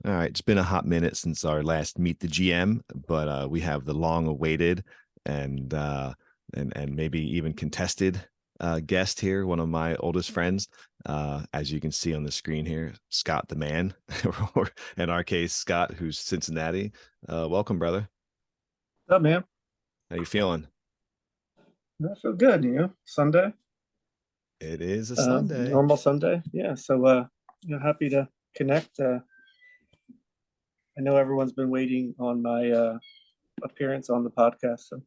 All right, it's been a hot minute since our last Meet the GM, but we have the long-awaited and and maybe even contested guest here, one of my oldest friends. As you can see on the screen here, Scott the man, or in our case, Scott, who's Cincinnati. Welcome, brother. What's up, man? How you feeling? I feel good, Sunday, It is a Sunday. normal Sunday. Yeah, so happy to connect. I know everyone's been waiting on my appearance on the podcast. So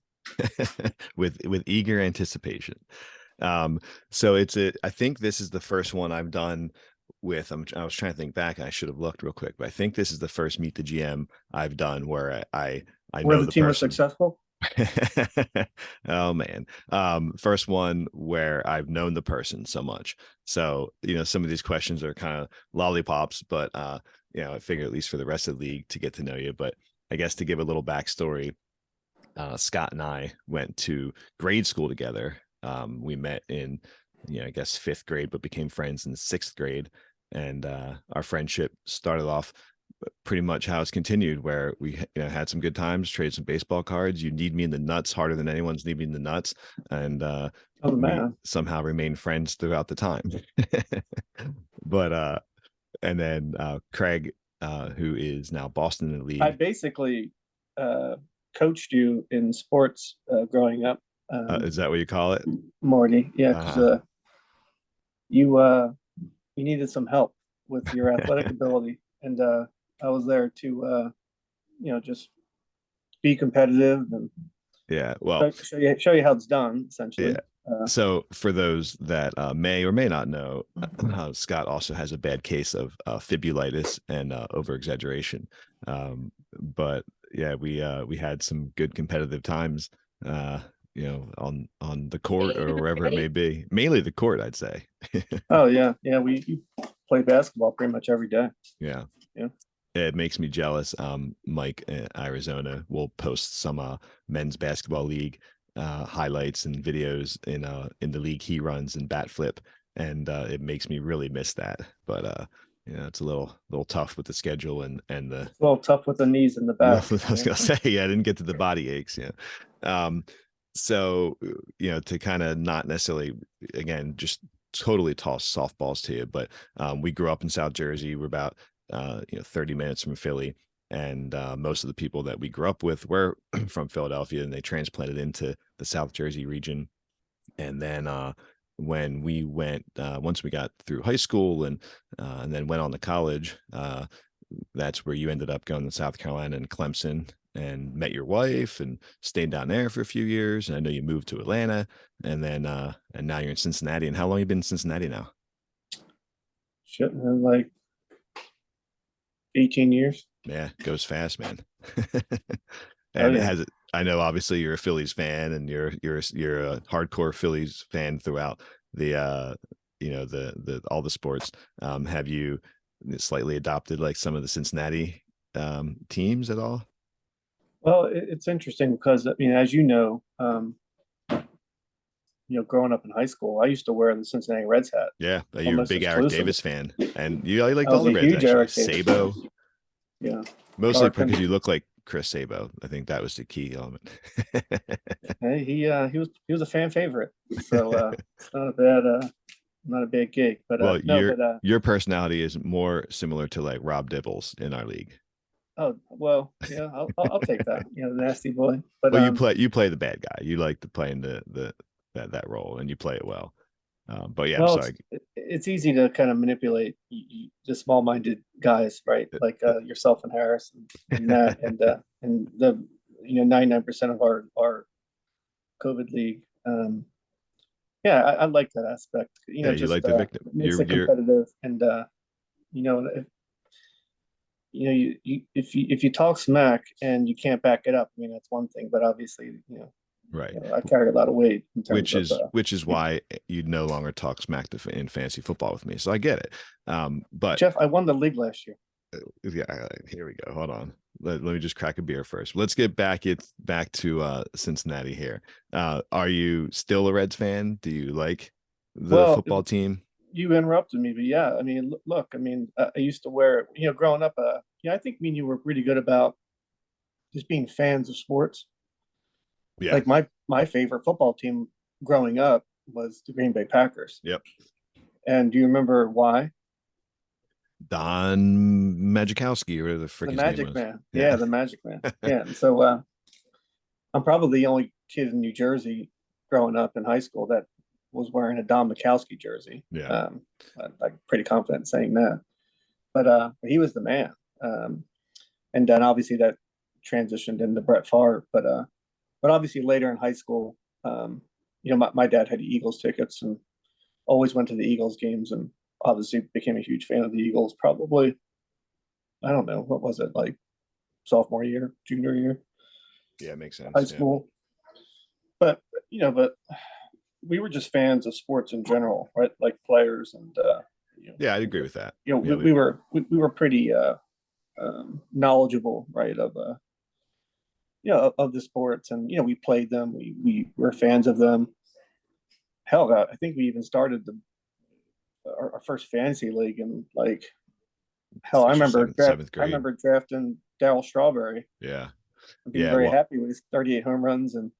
with eager anticipation. Um, so I think this is the first one I've done with, I was trying to think back, and I should have looked real quick, but I think this is the first Meet the GM I've done where I where know the the team was person. successful. Oh man. First one where I've known the person so much. So, some of these questions are kind of lollipops, but I figure at least for the rest of the league to get to know you. But I guess to give a little backstory, Scott and I went to grade school together. We met in, I guess fifth grade, but became friends in sixth grade. And our friendship started off pretty much how it's continued, where we had some good times, traded some baseball cards. You need me in the nuts harder than anyone's need me in the nuts, and Oh we man, somehow remain friends throughout the time. But and then Craig, who is now Boston in the I league. basically uh, coached you in sports growing up, Is that what you call it? Morty. Yeah, because uh you you needed some help with your athletic ability, and I was there to just be competitive and yeah, well, show you how it's done, yeah. essentially. Uh, So for those that may or may not know, Scott also has a bad case of fibulitis and over exaggeration. But yeah, we had some good competitive times, on the court or wherever it may be. Mainly the court, I'd say. oh yeah, we play basketball pretty much every day. Yeah. Yeah. It makes me jealous. Mike in Arizona will post some men's basketball league highlights and videos in the league he runs in bat flip, and it makes me really miss that. But it's a little tough with the schedule and the. It's a little tough with the knees and the Well, back. I was gonna say, yeah, I didn't get to the body aches. Yeah. So to kind of not necessarily, again, just totally toss softballs to you, but we grew up in South Jersey. We're about 30 minutes from Philly, and most of the people that we grew up with were from Philadelphia, and they transplanted into the South Jersey region. And then when we went, once we got through high school and then went on to college, that's where you ended up going to South Carolina and Clemson and met your wife and stayed down there for a few years. And I know you moved to Atlanta, and then and now you're in Cincinnati. And how long you been in Cincinnati now? Shit, man, like 18 years. Yeah, goes fast, man. Oh And it yeah. has I know obviously you're a Phillies fan, and you're a hardcore Phillies fan throughout the the all the sports. Have you slightly adopted like some of the Cincinnati teams at all? Well, it's interesting because I mean, as growing up in high school, I used to wear the Cincinnati Reds hat Yeah, you're a almost big Eric exclusively. Davis fan, and you liked I all was the a Reds huge actually. Eric Davis fan. Sabo, Yeah, mostly because Larkin. you look like Chris Sabo. I think that was the key element. Hey, he was a fan favorite, so it's not a bad gig. But Well, no, your personality is more similar to like Rob Dibbles in our league. oh well, yeah, I'll take that. The nasty boy. But Well, you play the bad guy. You like to play in that role, and you play it well. But yeah, I'm well, sorry. it's easy to kind of manipulate the small-minded guys, right? Like yourself and Harris and Matt and the 99% of our COVID league. Yeah, I like that aspect. Yeah, you Just like the victim. it makes it competitive, and you know, if, if you talk smack and you can't back it up, I mean that's one thing. But obviously, right. I carry a lot of weight in terms which of is which is why you no longer talk smack in fantasy football with me. So I get it. But Jeff. I won the league last year. yeah, here we go. Hold on. Let me just crack a beer first. Let's get back to Cincinnati here. Are you still a Reds fan? Do you like the Well, football team? you interrupted me, but yeah, I mean, look, I mean, I used to wear, growing up, I think me and you were pretty good about just being fans of sports. Yeah. Like my favorite football team growing up was the Green Bay Packers. Yep. And do you remember why? Don Majikowski, or whatever the frick The his name Magic was. Man. Yeah, Yeah. the Magic Man. Yeah. And so I'm probably the only kid in New Jersey growing up in high school that was wearing a Don Majkowski jersey. Yeah. I'm pretty confident in saying that. But he was the man. And then obviously that transitioned into Brett Favre. But obviously later in high school, my dad had Eagles tickets and always went to the Eagles games, and obviously became a huge fan of the Eagles. Probably, I don't know, what was it, like sophomore year, junior year, Yeah, makes sense. high school. But but we were just fans of sports in general, right? Like players and Yeah, I'd agree with that. We were pretty knowledgeable, right, of of the sports, and we played them. We were fans of them. Hell, I think we even started our first fantasy league, and like hell, seventh I grade. remember drafting Darryl Strawberry Yeah. and being Yeah. very Well, happy with his 38 home runs. And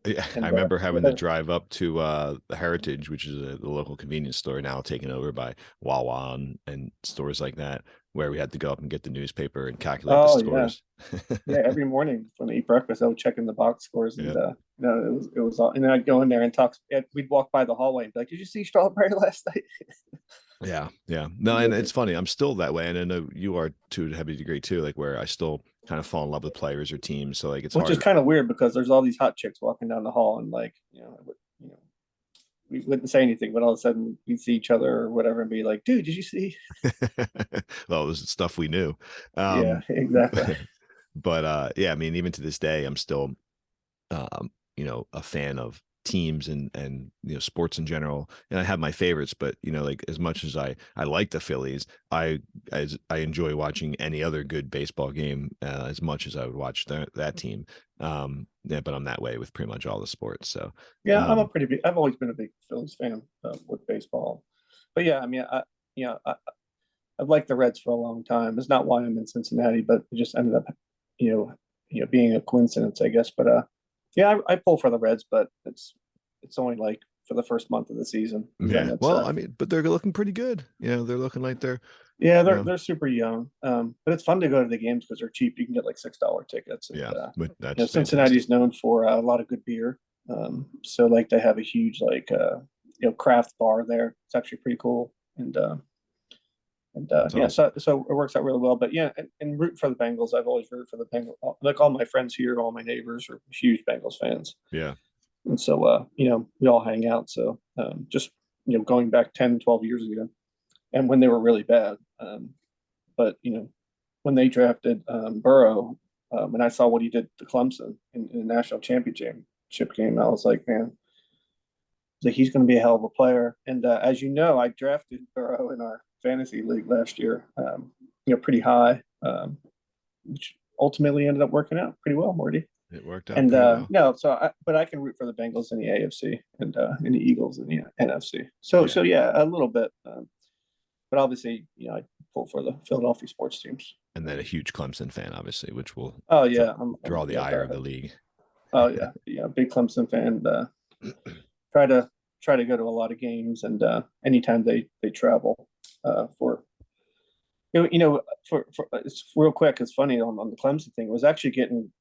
yeah, I remember having to drive up to the Heritage, which is the local convenience store now taken over by Wawa and stores like that, where we had to go up and get the newspaper and calculate the oh yeah, scores. every morning when I eat breakfast, I would check in the box scores, and Yeah. it was all, and then I'd go in there and talk. We'd walk by the hallway and be like, "Did you see Strawberry last night?" Yeah. Yeah. No, and it's funny. I'm still that way. And I know you are to a heavy degree too, like where I still kind of fall in love with players or teams. So like it's Which is hard. kind of weird because there's all these hot chicks walking down the hall, and like we wouldn't say anything, but all of a sudden we'd see each other or whatever and be like, "Dude, did you see?" Well, it was stuff we knew. Yeah, exactly. But yeah, I mean, even to this day, I'm still a fan of teams and sports in general. And I have my favorites, but like as much as I like the Phillies, I enjoy watching any other good baseball game as much as I would watch that team. Yeah, but I'm that way with pretty much all the sports. So Yeah, I've always been a big Phillies fan with baseball. But yeah, I mean, I've liked the Reds for a long time. It's not why I'm in Cincinnati, but it just ended up, being a coincidence, I guess. But yeah, I pull for the Reds, but it's only like for the first month of the season. Yeah, well, I mean, but they're looking pretty good. They're looking like they're they're super young. But it's fun to go to the games because they're cheap. You can get like $6 tickets. And, yeah, but that's Cincinnati's known for a lot of good beer. So like they have a huge like craft bar there. It's actually pretty cool. Yeah, awesome. so it works out really well. But yeah, and root for the Bengals. I've always rooted for the Bengals. Like all my friends here, all my neighbors are huge Bengals fans. Yeah. And so we all hang out. So just going back 10, 12 years ago, and when they were really bad. But when they drafted Burrow, and I saw what he did to Clemson in the national championship game, I was like, man, like he's going to be a hell of a player. And as you know, I drafted Burrow in our fantasy league last year, pretty high, which ultimately ended up working out pretty well, Morty. It worked out And pretty well. no, but I can root for the Bengals in the AFC and in the Eagles in the NFC. So yeah, a little bit, but obviously, I pull for the Philadelphia sports teams. And then a huge Clemson fan, obviously, which will draw the ire of the league. Oh yeah, big Clemson fan. Try to go to a lot of games, and anytime they travel for for it's real quick. It's funny on the Clemson thing. It was actually getting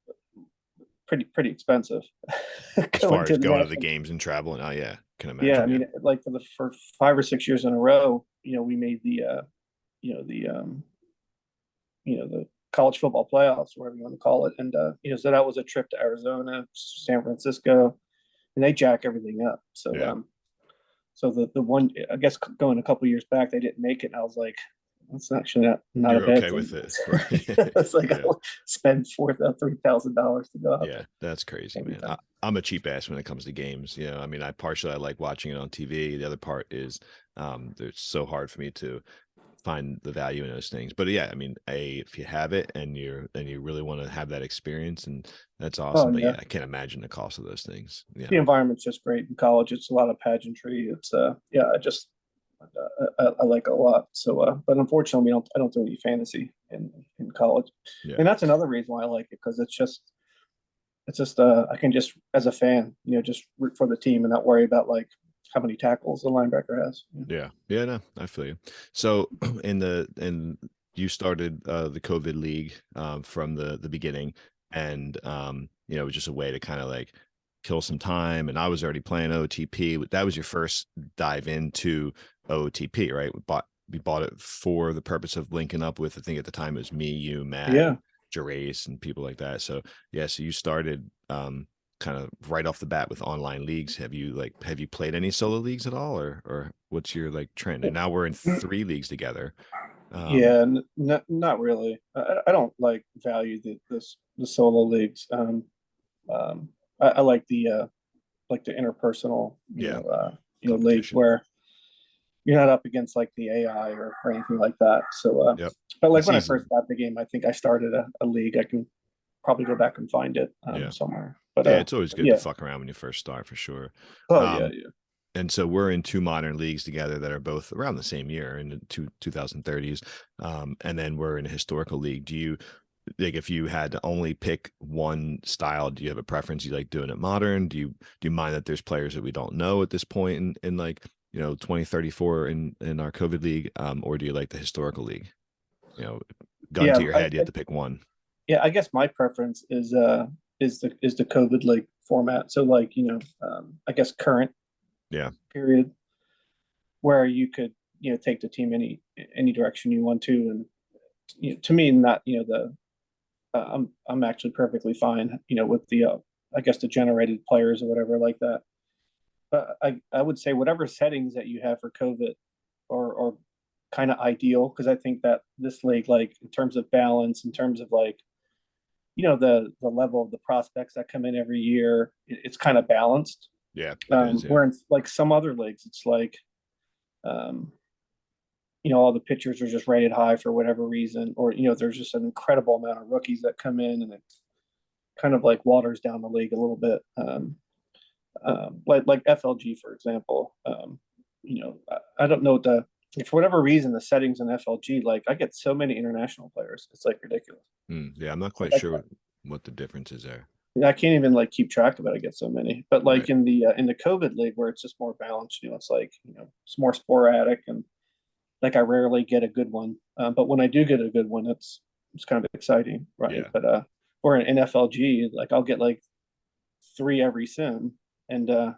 pretty expensive. As far as going to the games and traveling, oh yeah, can imagine. Yeah, I mean, like for 5 or 6 years in a row, we made the the college football playoffs, whatever you want to call it, and so that was a trip to Arizona, San Francisco, and they jack everything up. So yeah. So the one, I guess, going a couple years back, they didn't make it. And I was like, that's actually not You're a bad okay thing. with it, right? It's like I'll spend $3,000 to go out. Yeah, that's crazy, man. I'm a cheap ass when it comes to games. I mean, I like watching it on TV. The other part is it's so hard for me to find the value in those things. But yeah, I mean, if you have it and you really want to have that experience, and that's awesome. But yeah, I can't imagine the cost of those things. The environment's just great in college. It's a lot of pageantry. It's I like a lot. So, but unfortunately, I don't do any fantasy in college, Yeah. and that's another reason why I like it, because it's just I can just, as a fan, just root for the team and not worry about like how many tackles the linebacker has. Yeah. Yeah, no, I feel you. So in you started the COVID league from the beginning, and it was just a way to kind of like kill some time. And I was already playing OOTP. That was your first dive into OOTP, right? We bought it for the purpose of linking up with, I think at the time it was me, you, Matt, Yeah, and Gerace and people like that. So yeah, so you started kind of right off the bat with online leagues. Have you played any solo leagues at all, or what's your like trend? And now we're in Mm, 3 leagues together. yeah, not really. I don't like value the solo leagues. Um, I like the interpersonal, Yeah, league competition. where you're not up against like the AI or anything like that. So, Yep, but like it's when I easy. first got the game, I think I started a league. I can probably go back and find it Yeah, somewhere. But yeah, it's always good to yeah. fuck around when you first start, for sure. Oh yeah, um yeah. and so we're in 2 modern leagues together that are both around the same year in the 2030s. And then we're in a historical league. Do you, like, if you had to only pick one style, do you have a preference? You like doing it modern? Do you mind that there's players that we don't know at this point in like 2034 in our COVID league? Or do you like the historical league? you know Gun Yeah, to your head, you have to pick one. yeah. I guess my preference is the COVID like format. So like I guess current Yeah, period, where you could take the team any direction you want to, and to me, not the I'm actually perfectly fine with the I guess the generated players or whatever like that. But I would say whatever settings that you have for COVID or kind of ideal, because I think that this league, like in terms of balance, in terms of like the level of the prospects that come in every year, it's kind of balanced. yeah, it is. Yeah, Where in like some other leagues, it's like um, all the pitchers are just rated high for whatever reason, or there's just an incredible amount of rookies that come in, and it kind of like waters down the league a little bit. Like FLG, for example. I don't know for whatever reason the settings in FLG, like I get so many international players, it's like ridiculous. yeah, I'm not quite Like sure what the difference is there. I can't even like keep track of it. I get so many, but like Right. in the COVID league where it's just more balanced, it's like it's more sporadic, and like I rarely get a good one. But when I do get a good one, it's kind of exciting, right? Yeah. But or in FLG, like I'll get like three every sim, and they're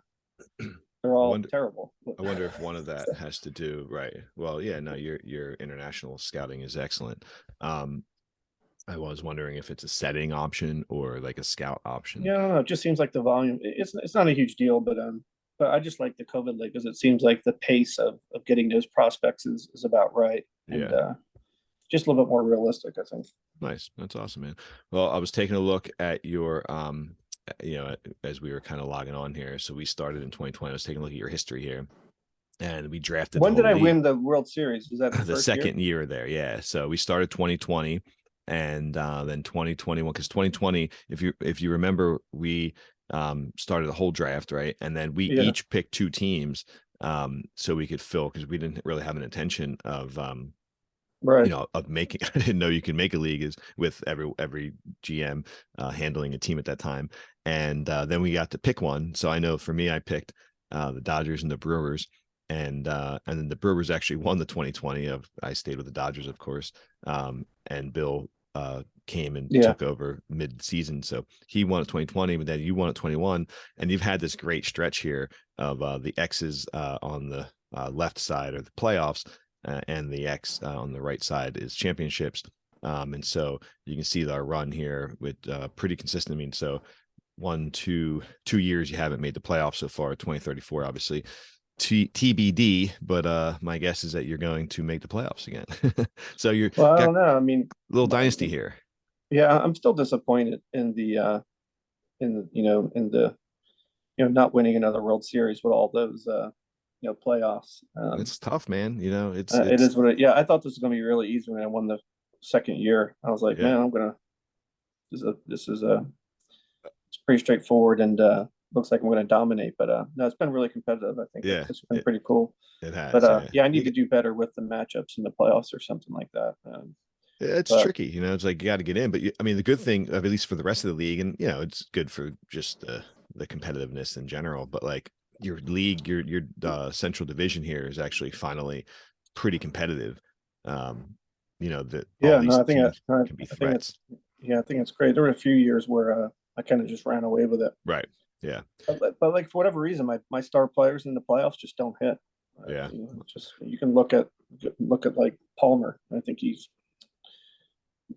I all wonder terrible. I wonder if one of that has to do, right. Well, yeah, no, your international scouting is excellent. Um, I was wondering if it's a setting option or like a scout option. Yeah, I don't know. It just seems like the volume. It's not a huge deal, but I just like the COVID league because it seems like the pace of getting those prospects is about right, and Yeah. just a little bit more realistic, I think. Nice. That's awesome, man. Well, I was taking a look at your as we were kind of logging on here. So we started in 2020. I was taking a look at your history here, and we drafted the When did whole I league win the World Series? Was that the the first year? second year there. Yeah. So we started 2020, and then 2021, because 2020, if you remember, we started a whole draft, right? And then we Yeah, each picked 2 teams, so we could fill, because we didn't really have an intention of right. of making. I didn't know you can make a league is with every GM handling a team at that time. And then we got to pick one. So I know for me, I picked the Dodgers and the Brewers, and then the Brewers actually won the 2020. I stayed with the Dodgers, of course. And Bill came and Yeah, took over mid-season, so he won at 2020, but then you won at 21, and you've had this great stretch here of the X's on the left side are the playoffs, and the X on the right side is championships. And so you can see our run here with pretty consistent. I mean, so 2 years you haven't made the playoffs so far. 2034, obviously TBD, but my guess is that you're going to make the playoffs again. So you're well, I got don't know. I mean, a little dynasty here. yeah, I'm still disappointed in the not winning another World Series with all those playoffs. It's tough, man. It It's is what it. Yeah, I thought this was going to be really easy when I won the second year. I was like, yeah, man, I'm gonna. This is a. It's pretty straightforward, and looks like I'm going to dominate. But no, it's been really competitive. I think Yeah, it's been pretty cool. it has. But Yeah, yeah, I need to do better with the matchups in the playoffs or something like that. it's But tricky, it's like you got to get in. But I mean, the good thing, at least for the rest of the league, and it's good for just the competitiveness in general. But like your league, your central division here is actually finally pretty competitive. That all yeah, no, these I think teams can be I think threats. it's yeah, I think it's great. There were a few years where I kind of just ran away with it. Right. Yeah. But like for whatever reason, my star players in the playoffs just don't hit. Yeah. Just you can look at like Palmer. I think he's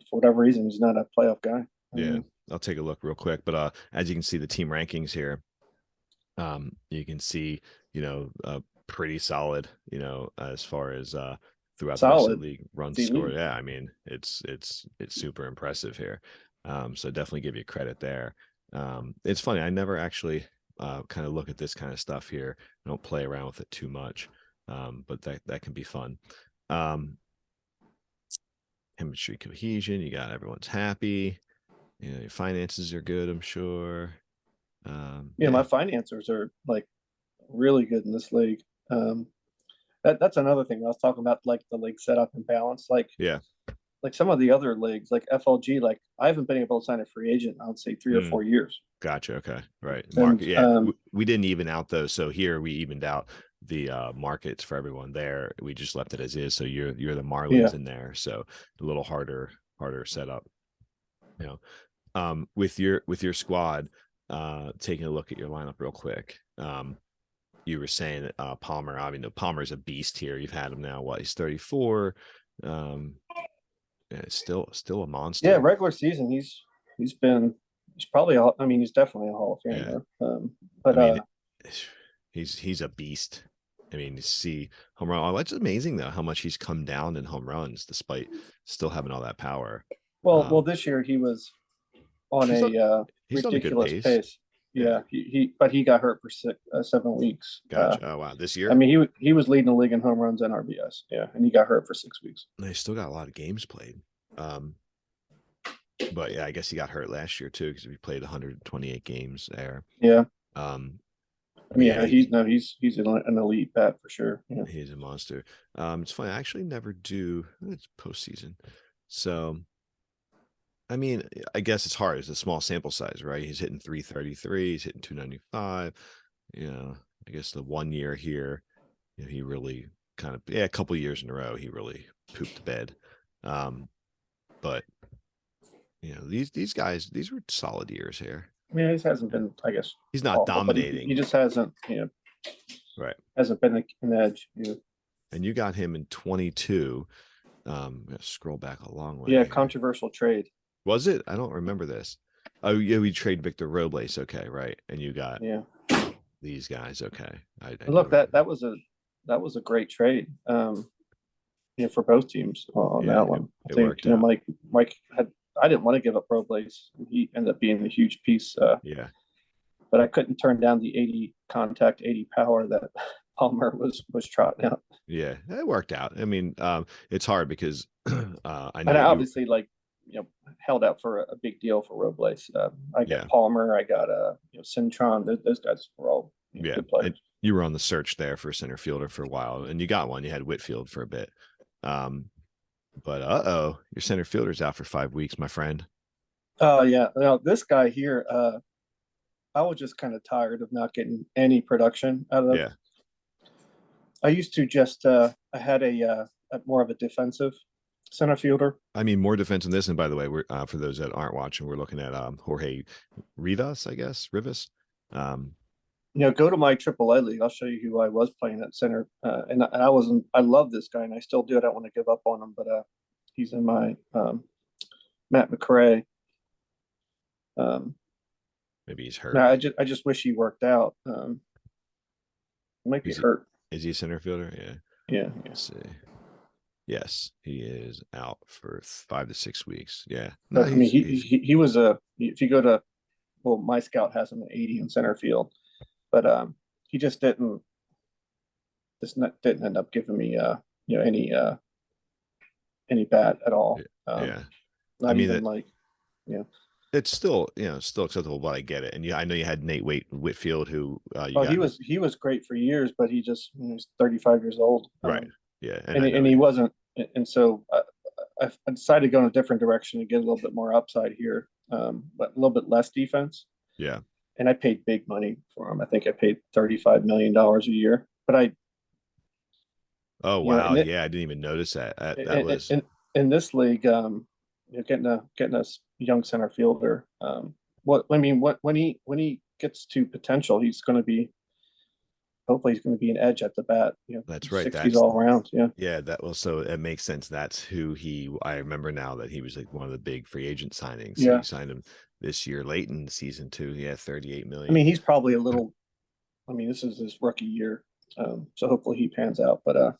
for whatever reason he's not a playoff guy. Yeah. I'll take a look real quick. But as you can see the team rankings here, you can see, pretty solid, as far as throughout the rest of Solid the league runs scored. elite. Yeah, I mean, it's super impressive here. So definitely give you credit there. It's funny, I never actually kind of look at this kind of stuff here. I don't play around with it too much. But that can be fun. Chemistry, cohesion, you got everyone's happy. Your finances are good, I'm sure. Yeah, Yeah. my financiers are like really good in this league. That's another thing I was talking about, like the league setup and balance. Yeah. Like some of the other leagues, like FLG, like I haven't been able to sign a free agent, I would say 3 or 4 years. Gotcha. Okay. Right. And Market. Yeah. We didn't even out those. So here we evened out the markets for everyone there. We just left it as is. So you're the yeah, Marlins in there. So a little harder setup. With your squad, taking a look at your lineup real quick. You were saying that Palmer, I mean, Palmer's a beast here. You've had him now. What, he's 34. Yeah, still a yeah, monster. regular season he's probably I mean he's definitely a Hall of Yeah. Famer. I But mean, he's a beast. I mean, see home run. Oh, it's amazing though how much he's come down in home runs despite still having all that power. well, this year he was on He's on a he's on a good ridiculous pace. pace. Yeah. Yeah, but he got hurt for 7 weeks. Gotcha. Oh wow, this I year mean he was leading the league in home runs and RBS. Yeah, and he got hurt for 6 weeks. they still got a lot of games played. But yeah, I guess he got hurt last year too because he played 128 games there. Yeah. I mean, Yeah, yeah, he's an elite bat for sure. Yeah. he's a monster. It's funny. I actually never do. It's postseason, so I mean, I guess it's hard. It's a small sample size, right? He's hitting 333. He's hitting 295. I guess the 1 year here, he really kind of a couple years in a row, he really pooped the bed. But these guys, these were solid years here. I mean, he hasn't been, I guess, He's not awful, but dominating, he just hasn't, right? hasn't been an edge. And you got him in 22. Scroll back a long way. Yeah, Here. controversial trade. Was it? I don't remember this. Oh yeah, we trade Victor Robles. Okay, right. And you got these guys. Okay. I Look, that was a great trade. For both teams on that one. I it think worked out. Mike had. I didn't want to give up Robles. He ended up being a huge piece. Yeah. But I couldn't turn down the 80 contact, 80 power that Palmer was trotting out. Yeah, it worked out. I mean, it's hard because I know and I obviously held out for a big deal for Robles. I got Palmer, I got Cintron. Those guys were all good players. And you were on the search there for a center fielder for a while, and you got one. You had Whitfield for a bit. But your center fielder's out for 5 weeks, my friend. Oh yeah. Now this guy here, I was just kind of tired of not getting any production out of. Yeah. I used to just I had a more of a defensive center fielder. I mean, more defense in this. And by the way, we're for those that aren't watching, we're looking at Jorge Rivas, I guess. Rivas. Go to my AAA league. I'll show you who I was playing at center. And I wasn't. I love this guy, and I still do. I don't want to give up on him, but he's in my Matt McRae. Maybe he's hurt. I just wish he worked out. He might be hurt. Is he a center fielder? Yeah. Yeah. Let's see. Yes, he is out for 5 to 6 weeks. Yeah. No, I mean, he was if you go to, well, my scout has him at 80 in center field, but he just didn't end up giving me any bat at all. Yeah. Not even it's still, still acceptable, but I get it. And I know you had Nate Whitfield, who you Well, got he was great for years, but he just he's 35 years old, right. Yeah, and and I know. he wasn't, and so I decided to go in a different direction and get a little bit more upside here, but a little bit less defense. Yeah. And I paid big money for him. I think I paid $35 million a year. But I, Oh you know, wow, yeah, I didn't even notice that. That was in this league, getting a young center fielder. What I mean, when he gets to potential, he's going to be hopefully he's going to be an edge at the bat. that's right. 60s all around. Yeah. Yeah, that was so it makes sense. That's who I remember now that he was like one of the big free agent signings. So Yeah. you signed him this year late in season 2. Yeah, 38 I mean, million. he's probably a little. I mean, this is his rookie year, so hopefully he pans out. But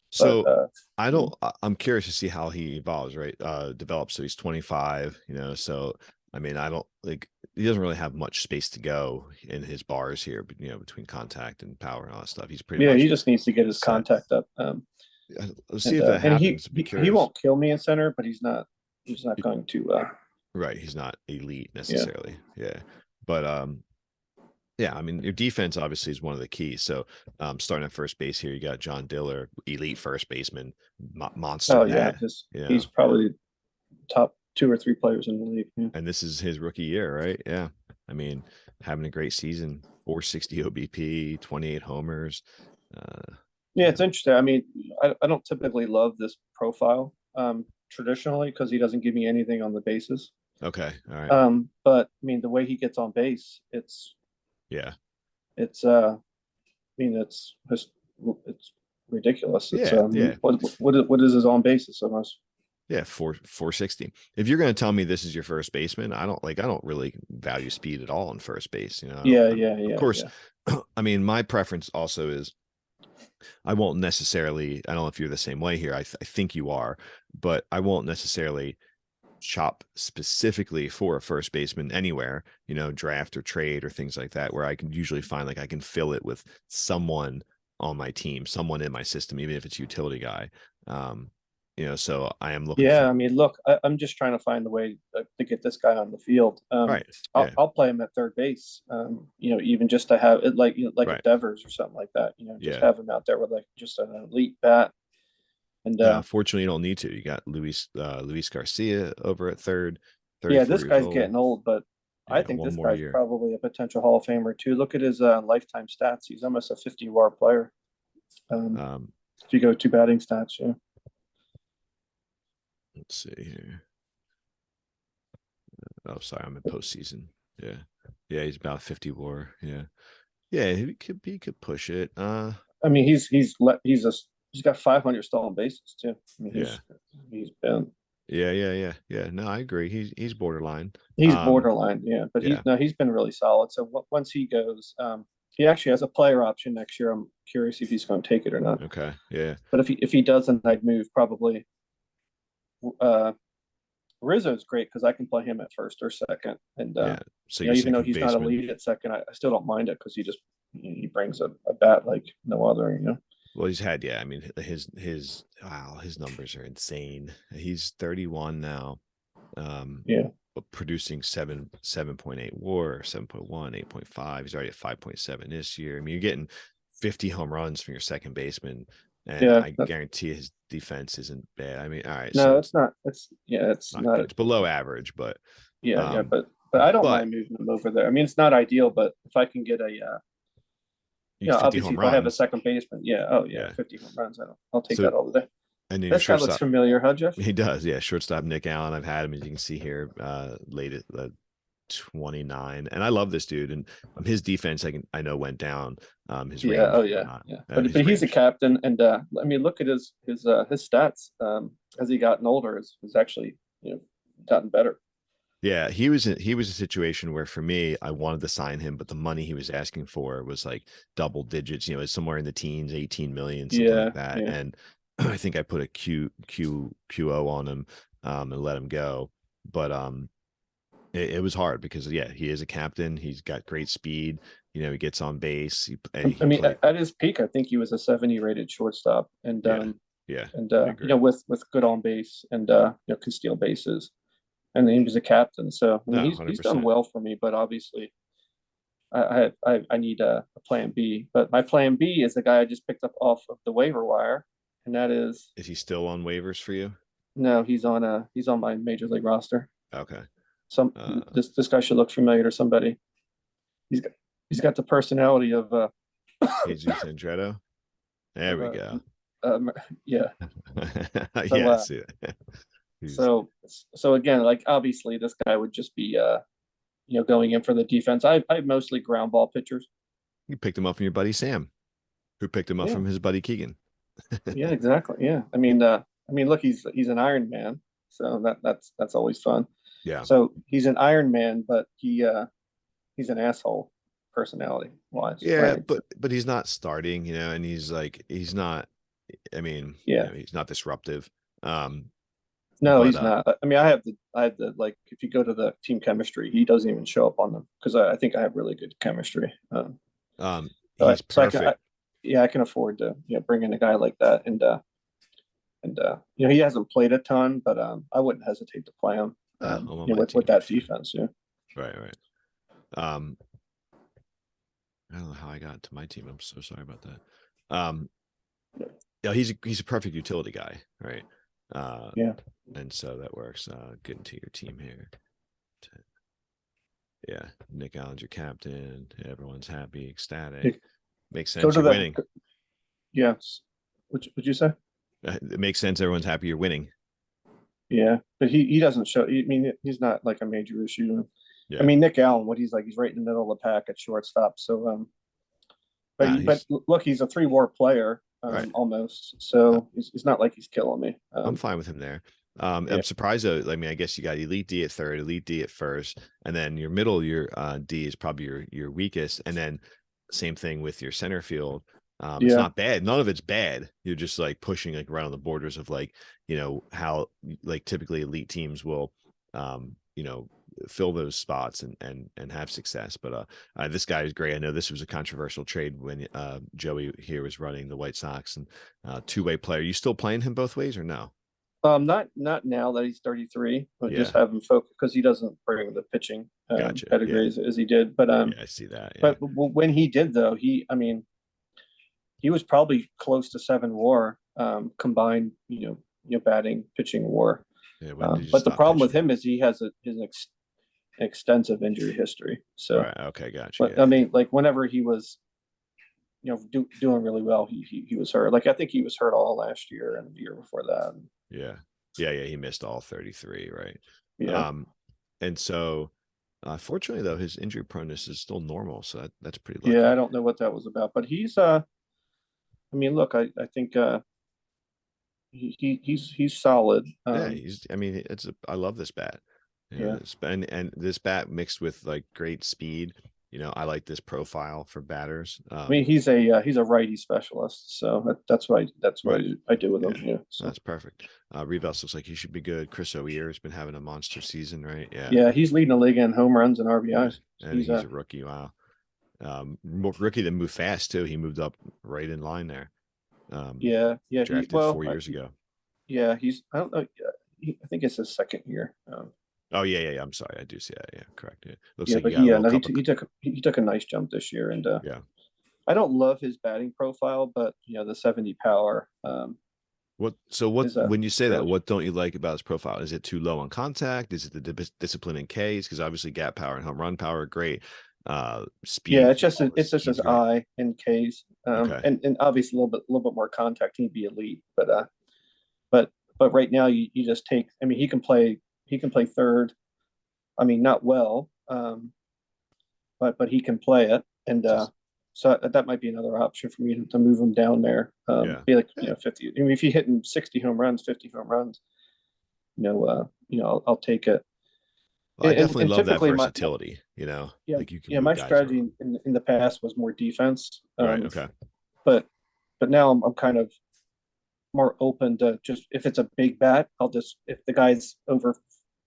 So I yeah. don't I'm curious to see how he evolves, right? Develops. So he's 25, so I mean, I don't like he doesn't really have much space to go in his bars here, but between contact and power and all that stuff. He's pretty Yeah, much he just needs to get his set. contact up. Let's see if that And happens. Be he curious. won't kill me in center, but he's not going to. Right. He's not elite Yeah. necessarily. Yeah. But yeah, I mean, your defense obviously is one of the keys. So, starting at first base here, you got John Diller, elite first baseman, monster Oh yeah, bat, he's probably top 2 or 3 players in the league. Yeah. and this is his rookie year, right? Yeah. I mean, having a great season, 460 OBP, 28 homers. Yeah, it's interesting. I mean, I don't typically love this profile traditionally because he doesn't give me anything on the bases. Okay. All right. But I mean, the way he gets on base, Yeah. it's I mean, it's ridiculous. It's Yeah. Yeah. what is his on basis almost? Yeah, 460. If you're going to tell me this is your first baseman, I don't really value speed at all in first base. Yeah, of course, yeah. I mean, my preference also is I won't necessarily, I don't know if you're the same way here. I think you are, but I won't necessarily shop specifically for a first baseman anywhere, draft or trade or things like that, where I can usually find like I can fill it with someone on my team, someone in my system, even if it's a utility guy. So I am looking Yeah, for I mean, look, I'm just trying to find a way to get this guy on the field. right. Yeah. I'll play him at third base. Even just to have it like a Right. Devers or something like that. Just Yeah. have him out there with like just an elite bat. And Fortunately, you don't need to. You got Luis Garcia over at third. yeah, 34 this years guy's old. getting old, but I Yeah, think one this more guy's year. probably a potential Hall of Famer too. Look at his lifetime stats. He's almost a 50 WAR player. If you go to batting stats, yeah. Let's see here. Oh, sorry, I'm in postseason. Yeah, yeah, he's about 50 WAR. Yeah, yeah, he could push it. I mean, he's got 500 stolen bases too. I mean, Yeah, he's been. Yeah. No, I agree. He's borderline. He's borderline, yeah, but Yeah. he's been really solid. So once he goes, he actually has a player option next year. I'm curious if he's going to take it or not. Okay. Yeah. But if he doesn't, I'd move probably. Rizzo's great because I can play him at first or second, and Yeah. So even though he's not a lead at second, I still don't mind it because he brings a bat like no other. Well, he's had, I mean, his numbers are insane. He's 31 now. Yeah. Producing 7.8 WAR, 7.1, 8.5. He's already at 5.7 this year. I mean, you're getting 50 home runs from your second baseman, and Yeah, I guarantee his defense isn't bad. I mean, all right, no, so it's not. It's not good. It's below average, but but I don't but mind moving him over there. I mean, it's not ideal, but if I can get a 50 obviously home if I have a runs. second baseman, yeah, 50 home runs, I'll take So, that all the day. and then This guy looks familiar, huh, Jeff? He does, yeah. Shortstop Nick Allen. I've had him, as you can see here, late at 29, and I love this dude. And his defense, I know, went down. His range, yeah. But he's a captain, and I mean, look at his stats. As he gotten older, has actually gotten better. Yeah, he was a situation where for me, I wanted to sign him, but the money he was asking for was like double digits. It's somewhere in the teens, 18 million, something like that. Yeah. And I think I put a QO on him and let him go. But it was hard because he is a captain. He's got great speed. He gets on base. I mean, at his peak, I think he was a 70 rated shortstop, and yeah, with good on base and can steal bases. and he was a captain. So I mean, No, he's done 100%. well for me, but obviously I need a plan B. But my plan B is the guy I just picked up off of the waiver wire, and that is Is he still on waivers for you? no, he's on my major league roster. Okay. Some Uh, this guy should look familiar to somebody. He's got he's got the personality of Jesus Andretto. There of we go. um, yeah. So Yeah, I see it. He's, so again, like obviously this guy would just be going in for the defense. I mostly ground ball pitchers. you picked him up from your buddy Sam, who picked him up Yeah, from his buddy Keegan. yeah, exactly. Yeah, I mean, look, he's an Iron Man, so that's always fun. Yeah. So he's an Iron Man, but he's an asshole personality wise, Yeah, right? So, but he's not starting, and he's not, I mean, yeah, he's not disruptive. Um, no, but he's not. I mean, I have the like if you go to the team chemistry, he doesn't even show up on them because I think I have really good chemistry. he's So I can, perfect. yeah, I can afford to bring in a guy like that, and he hasn't played a ton, but I wouldn't hesitate to play him. I'm on my team With for that sure. defense, yeah. Right, right. Um, I don't know how I got to my team. I'm so sorry about that. Yeah, he's a perfect utility guy, right? Yeah. And so that works. Getting to your team here. Yeah, Nick Allen's your captain. Everyone's happy, ecstatic. Makes Go sense. to You're the winning. yes. Would you say? It makes sense. Everyone's happy. You're winning. Yeah, but he doesn't show. I mean, he's not like a major issue. I Yeah. mean, Nick Allen, what he's like, he's right in the middle of the pack at shortstop. So, but He's look, he's a 3 WAR player, right. almost. Uh, So he's not like he's killing me. I'm fine with him there. Yeah, I'm surprised though. I mean, I guess you got elite D at third, elite D at first, and then your middle, your D is probably your weakest, and then same thing with your center field. It's yeah, not bad. None of it's bad. You're just like pushing like around the borders of like, how like typically elite teams will, fill those spots and have success. But this guy is great. I know this was a controversial trade when Joey here was running the White Sox and two-way player. You still playing him both ways or no? not now that he's 33, but Yeah, just have him focus because he doesn't bring the pitching gotcha. Yeah, pedigree as he did. But yeah, I see that. Yeah, when he did though, I mean, he was probably close to 7 WAR combined, batting, pitching WAR. yeah. When did you But the stop problem with pitching? him is he has an extensive injury history. So, Right. Okay. Gotcha. but Yeah. I mean, like whenever he was, doing really well, he was hurt. Like I think he was hurt all last year and the year before that. Yeah. Yeah. Yeah. He missed all 33. Right. Yeah, Um, and so, fortunately though, his injury proneness is still normal. So that's pretty yeah. I lucky. don't know what that was about, but he's I mean, look, I think he's solid. Yeah. I mean, I love this bat. Yeah. And this bat mixed with like great speed. I like this profile for batters. I mean, he's a righty specialist, so that's what Right. I do with him. Yeah. Yeah. So That's perfect. Rivas looks like he should be good. Chris O'Ear has been having a monster season, right? Yeah. yeah, he's leading the league in home runs and Yeah. RBIs. And He's he's a rookie. Wow. Rookie that moved fast too. He moved up right in line there. yeah. Drafted 4 years ago. Yeah, he's I don't know. I think it's his second year. Oh yeah. I'm sorry. I do see that. Yeah, correct. Yeah. Looks Yeah, like you but got a yeah, little no, cup of he took a nice jump this year, and yeah. I don't love his batting profile, but the 70 power What is when you say that, really what don't you like about his profile? Is it too low on contact? Is it the discipline in Ks? Because obviously gap power and home run power are great. yeah. Speed, It's just speed's his great. eye and K's, Okay. and obviously a little bit more contact. He'd be elite, but but right now you just take. I mean, he can play third. I mean, not well, but he can play it, and Just so that might be another option for me to move him down there. yeah. Be like 50. I mean, if you hit him 60 home runs, 50 home runs, I'll take it. Well, I definitely And love that typically versatility, yeah, like you can yeah, move my guys around. strategy in the past was more defense. Right. Okay. But now I'm kind of more open to just if it's a big bat, I'll just if the guy's over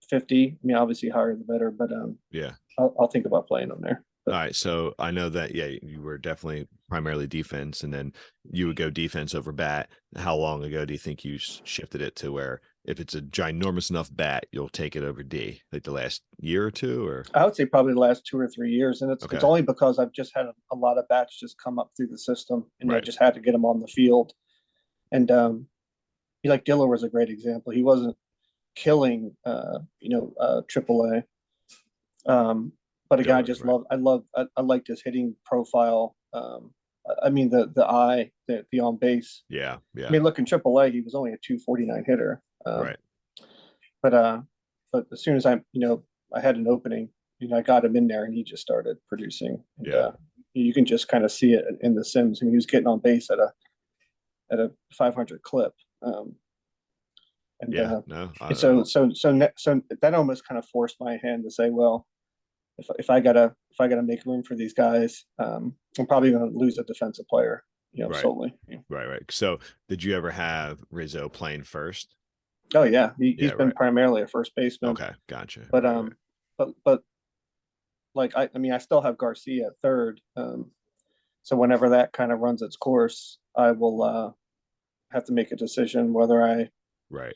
50, I mean obviously higher the better, but Yeah. I'll think about playing him there. All But right. So I know that, yeah, you were definitely primarily defense and then you would go defense over bat. How long ago do you think you shifted it to where if it's a ginormous enough bat, you'll take it over D, like the last year or two, or I would say probably the last 2 or 3 years, and it's okay, only because I've just had a lot of bats just come up through the system, and I right, just had to get them on the field. And like Diller was a great example. He wasn't killing, AAA. But again, I Diller, just right, I liked his hitting profile. I mean the eye, the on base. yeah, I yeah, mean, look in AAA, he was only a 249 hitter. right, But as soon as I had an opening, I got him in there, and he just started producing. And yeah, you can just kind of see it in the Sims. I mean, he was getting on base at a 500 clip. And yeah. No, and so that almost kind of forced my hand to say, well, if I gotta make room for these guys, I'm probably going to lose a defensive player, right, solely. right, right. So, did you ever have Rizzo playing first? Oh yeah, Yeah, he's been right. primarily a first baseman, Okay, gotcha. but Right, right. but like I mean, I still have Garcia at third. So whenever that kind of runs its course, I will have to make a decision whether I Right.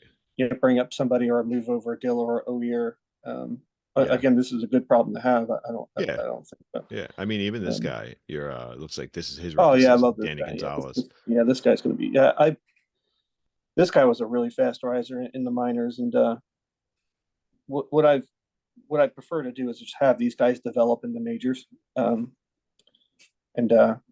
bring up somebody or move over Diller or Oyer. But Yeah. again, this is a good problem to have. Yeah. I don't think. But Yeah. I mean, even this um, guy, you're looks like this is his oh rookie yeah, I season, love this Danny guy. Yeah, Gonzalez. this guy's going to be. Yeah, I this guy was a really fast riser in the minors, and what what I've what I prefer to do is just have these guys develop in the majors. Um, and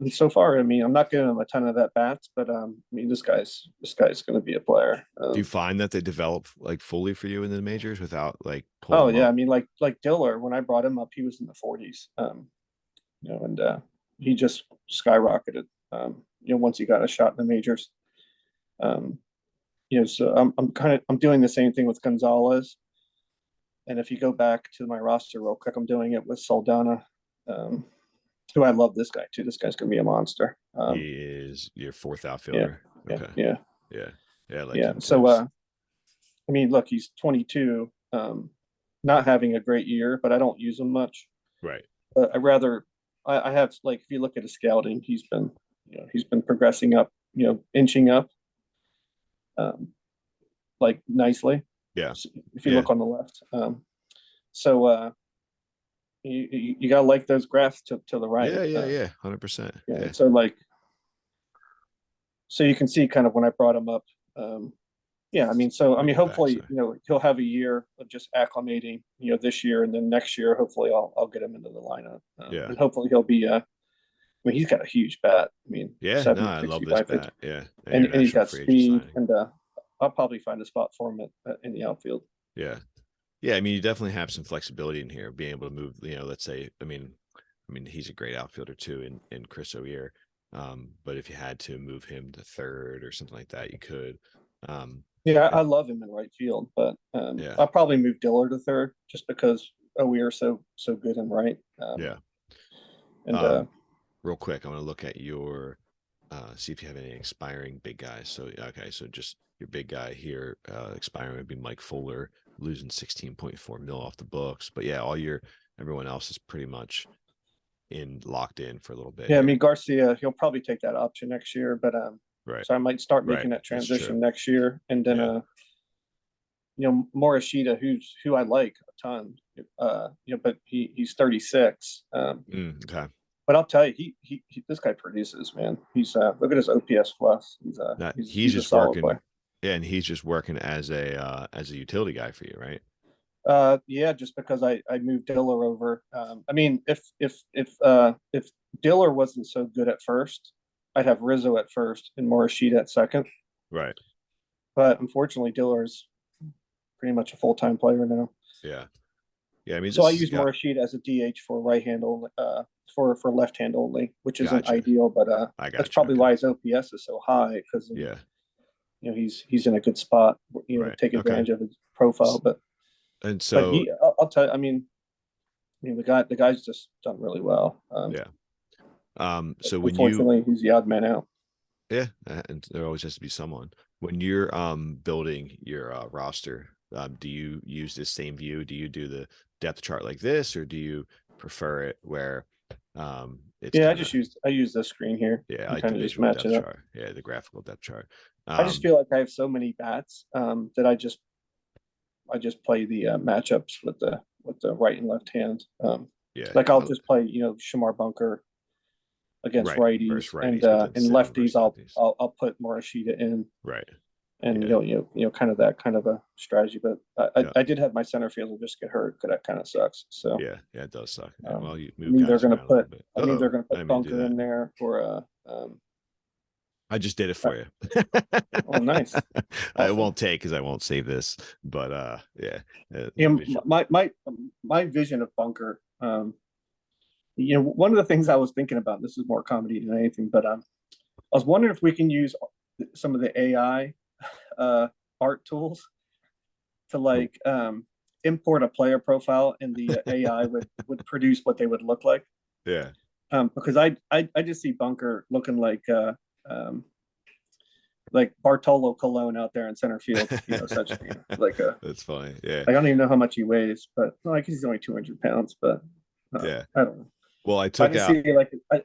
so far, I mean, I'm not giving him a ton of at bats, but I mean, this guy's going to be a player. Do you find that they develop like fully for you in the majors without like pulling Oh them yeah, up? I mean, like Diller, when I brought him up, he was in the 40s. And he just skyrocketed. Once he got a shot in the majors. Um, so I'm doing the same thing with Gonzalez. And if you go back to my roster real quick, I'm doing it with Saldana, um, who I love this guy too. This guy's gonna be a monster. He is your fourth Yeah, outfielder. yeah, Okay. yeah, Yeah. Yeah, I like yeah. him too. So I mean, look, he's 22, not having a great year, but I don't use him much. Right. But I have, like, if you look at his scouting, he's been progressing up, inching up, um, like nicely. Yeah. If you Yeah. look on the left, so you gotta like those graphs to the right. Yeah. Yeah. Yeah. 100%. Yeah, Yeah. so you can see kind of when I brought him up. Yeah, I mean, so I Bring mean, it back. hopefully, So he'll have a year of just acclimating, this year, and then next year, hopefully, I'll get him into the lineup, yeah. and hopefully he'll be. I mean, he's got a huge bat. I mean, Yeah. No, 70, I love this 65, 50, bat. Yeah. And and he's international got free agent speed, signing. and I'll probably find a spot for him in the outfield. Yeah. Yeah, I mean, you definitely have some flexibility in here, being able to move. Let's say, I mean, he's a great outfielder too, in Chris O'Ear. But if you had to move him to third or something like that, you could. Yeah, And I love him in right field, but yeah, I'll probably move Diller to third just because we are so good in right. yeah. And Real quick, I want to look at your, see if you have any expiring big guys. So okay, so just your big guy here, expiring would be Mike Fuller, losing 16.4 mil off the books. But yeah, everyone else is pretty much locked in for a little bit yeah, I mean here. Garcia, he'll probably take that option next year, but Right. so I might start Right. making that That's true. transition next year, and then Yeah. Morishita, who I like a ton, but he's 36. Okay. But I'll tell you, this guy produces, man. He's look at his OPS plus. That he's He's a just solid working, player. yeah, and he's just working as a utility guy for you, right? Yeah, just because I moved Diller over. I mean, if Diller wasn't so good at first, I'd have Rizzo at first and Morishita at second. Right. But unfortunately, Diller's pretty much a full time player now. Yeah. Yeah. I mean, So I this has use got Morishita as a DH for right hand only, for left hand only, which isn't gotcha. ideal, but I that's got you. probably Okay. why his OPS is so high because Yeah. he's in a good spot, to Right. take Okay. advantage of his profile. And But so I'll tell you, the guy's just done really well. yeah. So when you Unfortunately, he's the odd man out. yeah, and there always has to be someone. When you're building your roster, do you use this same view? Do you do the depth chart like this, or do you prefer it where it's Yeah, kind of I use this screen here yeah, I and like the kind of just visual match depth it up. chart. Yeah, the graphical depth chart. I just feel like I have so many bats that I just play the matchups with the right and left hand. Yeah. Like I'll just play, Shamar Bunker against Right. righties, Versus righties, but then and sit him lefties. versus lefties. I'll put Morishita in, Right. and Yeah. kind of that kind of a strategy. But Yeah. I did have my center fielder just get hurt because that kind of sucks. So Yeah. Yeah. It does suck. Yeah. Well, you I'm move either guys gonna around a little put bit. I'm either Oh, gonna I put didn't mean to do Bunker that. in there or I just did it for you. oh, nice, I awesome. won't take because I won't save this, but yeah. Yeah, Visual. my vision of Bunker. One of the things I was thinking about, this is more comedy than anything, but I was wondering if we can use some of the AI art tools to like import a player profile, and the AI would produce what they would look like. Yeah. Because I just see Bunker looking like Bartolo Colon out there in center field, such like a. That's funny. Yeah. I don't even know how much he weighs, but well, I guess he's only 200 pounds. But Yeah. I don't know. Well, I I took just out. see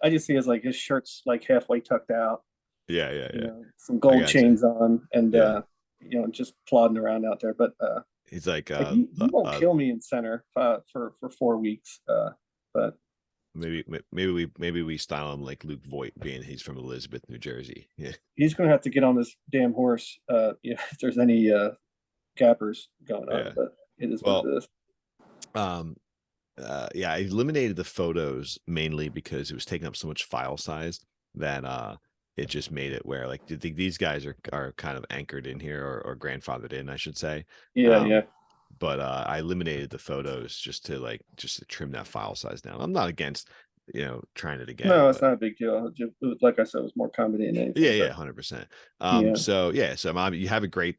I just see his like his shirt's like halfway tucked out, Yeah. Yeah. Yeah. some I gold got you. chains on, and Yeah. just plodding around out there. But He's like like he won't kill me in center for 4 weeks. But maybe we style him like Luke Voigt, being he's from Elizabeth, New Jersey. Yeah. he's gonna have to get on this damn horse. If there's any gappers going on, Yeah. but it is what Well, it is. um, yeah, I eliminated the photos mainly because it was taking up so much file size that it just made it where like these guys are kind of anchored in here, or grandfathered in, I should say. Yeah, yeah. But I eliminated the photos just to trim that file size down. I'm not against trying it again, No, it's but not a big deal. Like I said, it was more comedy than yeah, anything. yeah, But 100%. yeah, So yeah, so you have a great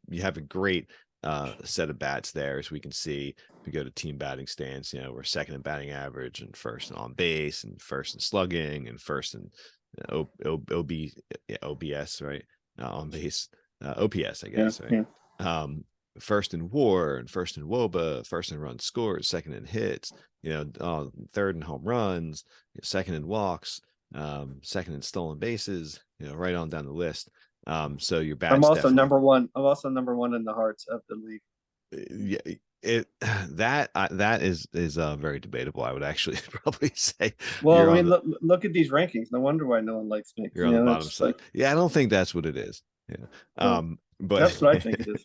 set of bats there, as we can see. If we go to team batting stance, we're second in batting average, and first on base, and first in slugging, and first in OBS, right? On base, OPS, I yeah, guess, right? yeah. First in WAR, and first in WOBA, first in runs scored, second in hits, third in home runs, second in walks, second in stolen bases, right on down the list. So your I'm bats also definitely. number one. I'm also number one in the hearts of the league. Yeah, that is very debatable. I would actually probably say Well, you're I on mean, the look at these rankings. No wonder why no one likes me. you're on the bottom It's side. like, Yeah, I don't think that's what it is. Yeah. well, But that's what I think it is.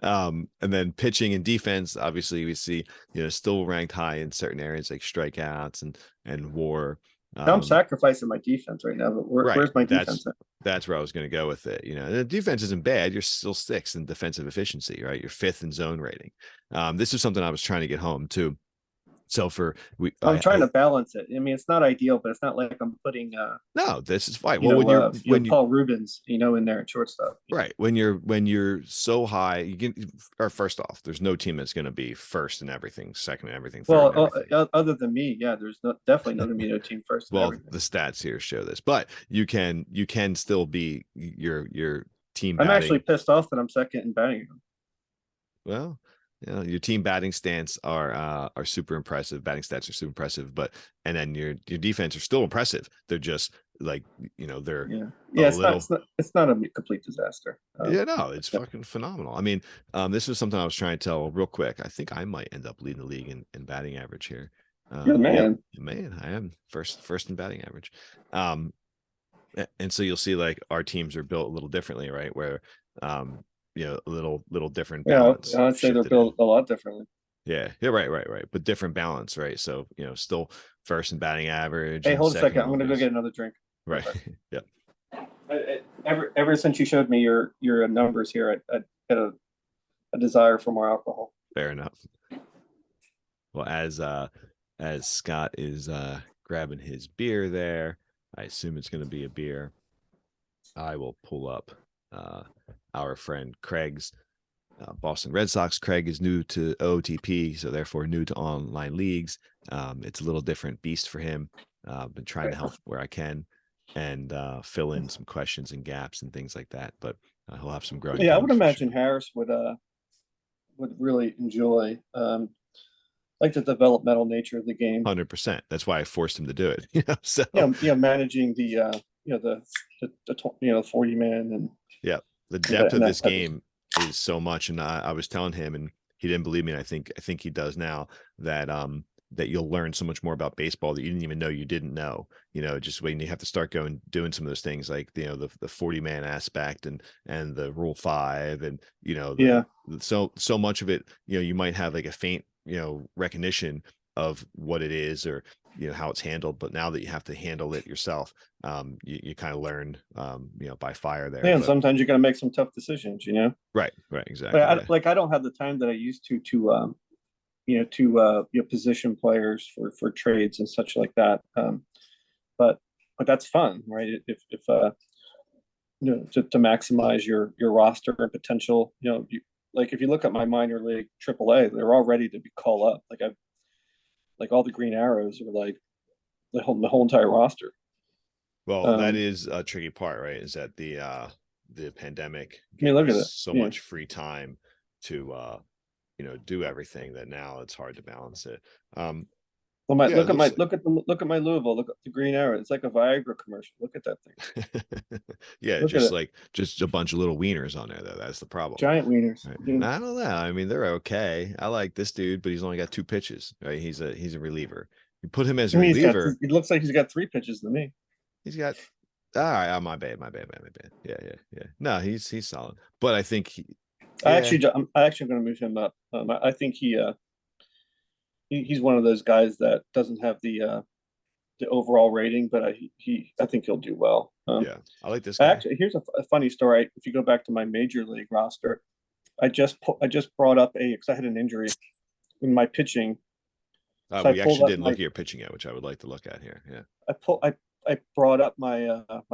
and then pitching and defense, obviously we see, still ranked high in certain areas like strikeouts and WAR. Now I'm sacrificing my defense right now, but Right. where's my defense at? That's where I was going to go with it. The defense isn't bad. You're still sixth in defensive efficiency, right? You're fifth in zone rating. This is something I was trying to get home too. So I'm trying to balance it. I mean, it's not ideal, but it's not like I'm putting no, this is fine. Well, when you Paul Rubens, in there at shortstop. right, when you're so high, you can, or first off, there's no team that's going to be first in everything, second in everything, third in Well, everything. other than me, yeah, there's definitely not going to be no team first in Well, everything. the stats here show this, but you can still be your team I'm actually batting. pissed off that I'm second in batting. Well, your team batting stance are super impressive. Batting stats are super impressive, but and then your defense are still impressive. They're just like they're Yeah, a yeah. little. It's not a complete disaster. Yeah, no, it's fucking phenomenal. I mean, this is something I was trying to tell real quick. I think I might end up leading the league in batting average here. You're a Yep, man. man, I am first in batting average. And so you'll see like our teams are built a little differently, right? Where a little different Yeah, balance I'd say they're shifted in. built a lot differently. Yeah, right. But different balance, right? So, still first in batting average Hey, and hold a second second. I'm on gonna go base. get another drink. Right. Yeah. Ever since you showed me your numbers here, I had a desire for more alcohol. Fair enough. Well, as Scott is grabbing his beer there, I assume it's going to be a beer. I will pull up our friend Craig's Boston Red Sox. Craig is new to OOTP, so therefore new to online leagues. It's a little different beast for him. I've been trying to help where I can and fill in some questions and gaps and things like that. But he'll have some growing Yeah, I would pains for sure. imagine Harris would really enjoy like the developmental nature of the game. 100%. That's why I forced him to do it. So Managing the 40 man and Yeah, the and, depth of that this type of, game is so much, and I was telling him, and he didn't believe me. And I think he does now, that that you'll learn so much more about baseball that you didn't even know you didn't know. You know, just when you have to start going doing some of those things, like, you know, the 40-man aspect, and the Rule 5, and, you know, yeah. so much of it. You know, you might have like a faint, you know, recognition of what it is, or, you know, how it's handled, but now that you have to handle it yourself, you kind of learn, you know, by fire there. Yeah, and But sometimes you got to make some tough decisions, you know. right, exactly, yeah. Like I don't have the time that I used to you know, position players for trades and such like that. But that's fun, right? If you know, to maximize your roster and potential, you know, like if you look at my minor league AAA, they're all ready to be called up. Like I've like all the green arrows are like the whole entire roster. Well, that Um, is a tricky part, right? Is that the pandemic I mean, gave look us at it. so Yeah. much free time to, you know, do everything, that now it's hard to balance it. Well, my Yeah, it looks like, look at my Louisville. Look at the green arrow. It's like a Viagra commercial. Look at that thing. yeah, Look at just it. like, just a bunch of little wieners on there, though. That's the problem. Giant wieners. Right. Yeah. I don't know. I mean, they're okay. I like this dude, but he's only got 2 pitches, right? He's a reliever. You put him as I a mean, reliever, it looks like he's got three pitches to me. he's got, all right. Oh, my bad. Yeah, No, he's solid, but I think yeah, I actually going to move him up. I think he's one of those guys that doesn't have the overall rating, but I think he'll do well. yeah. I like this guy. Actually, here's a funny story. If you go back to my major league roster, I just brought up because I had an injury in my pitching, so I We pulled actually up didn't look my at your pitching yet, which I would like to look at here. Yeah. I pull I brought up my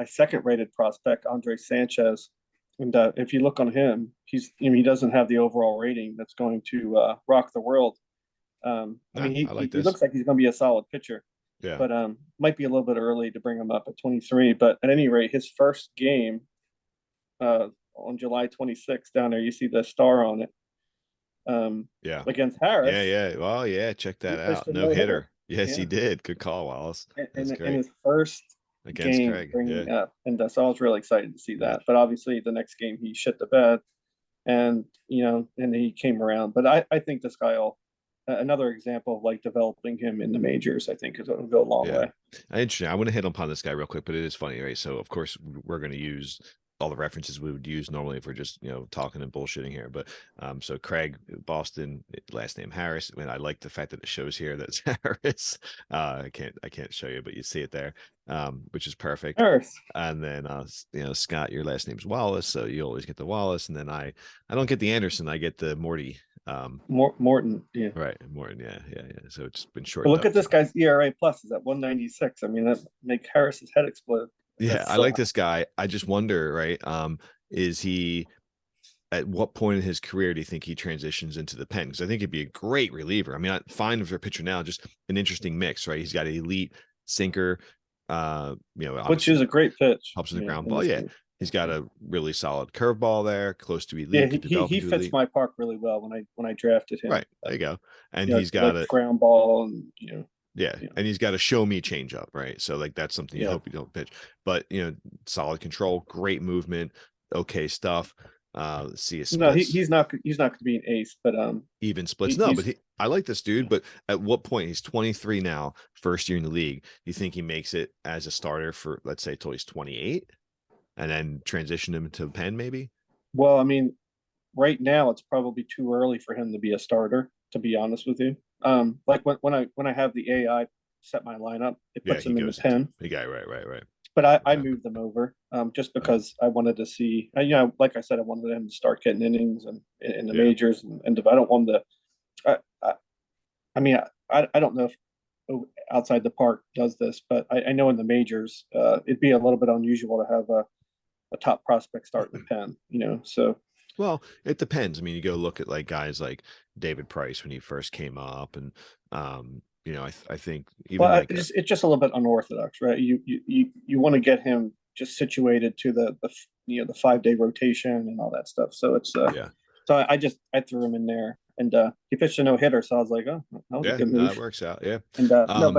second rated prospect, Andre Sanchez. And if you look on him, I mean, he doesn't have the overall rating that's going to rock the world. I Nah, mean, I like he this. looks like he's going to be a solid pitcher, Yeah. but might be a little bit early to bring him up at 23. But at any rate, his first game on July 26th down there, you see the star on it Yeah. against Harris. Yeah. Well, yeah. Check He that pitched out. a No no hitter. hitter. Yes, he Yeah, did. Good call, Wallace. That's in great. his first Against game Craig. Yeah. bringing up, and so I was really excited to see Yeah. that. But obviously, the next game he shit the bed, and you know, and he came around. But I think this guy will another example of like developing him in the majors. I think is it'll go a long Yeah. way. Interesting. I want to hit upon this guy real quick, but it is funny, right? So of course we're going to use all the references we would use normally if we're just, you know, talking and bullshitting here. But so Craig, Boston, last name Harris. I mean, I like the fact that it shows here that's Harris. I can't show you, but you see it there, which is perfect. Harris, And then you know, Scott, your last name's Wallace, so you always get the Wallace. And then I don't get the Anderson, I get the Morty. Morton, yeah. Right, Morton, yeah. So it's been But shortened look up. at this guy's ERA plus is at 196. I mean, that make Harris's head explode. Yeah, That's I like this guy. I just wonder, right? Is he, at what point in his career do you think he transitions into the pen? Because I think he'd be a great reliever. I mean, fine for a pitcher now, just an interesting mix, right? He's got an elite sinker, you know, which is obviously a great pitch. helps in the ground In ball. this Yeah, game. he's got a really solid curveball there, close to Yeah, elite, could develop he into fits elite. my park really well when I drafted him. Right, there you go. And You know, he's got like a, ground ball and yeah, you know, and he's got a show me change up, right? So like that's something you yeah. hope you don't pitch, but you know, solid control, great movement, okay stuff. See his No, splits, he's not going to be an ace, but even splits. No, but he's I like this dude. But at what point, he's 23 now, first year in the league? You think he makes it as a starter for, let's say, till he's 28, and then transition him to pen maybe? well. I mean, right now it's probably too early for him to be a starter. To be honest with you, like when I have the AI set my lineup, it Yeah, puts he him in the goes into pen. the guy, right. But I Okay. moved them over just Uh, because I wanted to see. You know, like I said, I wanted him to start getting innings and in the yeah, majors, and I don't want to. I, I, I mean, I don't know if outside the park does this, but I know in the majors, it'd be a little bit unusual to have a top prospect start in the pen. You know, so well, it depends. I mean, you go look at like guys like David Price when he first came up, and you know, I think even well, like it's just a little bit unorthodox, right? You want to get him just situated to the you know the 5 day rotation and all that stuff. So it's yeah, so I throw him in there, and he pitched a no hitter, so I was like, oh, that was a yeah, good no, it move. works out. Yeah. And no, Um,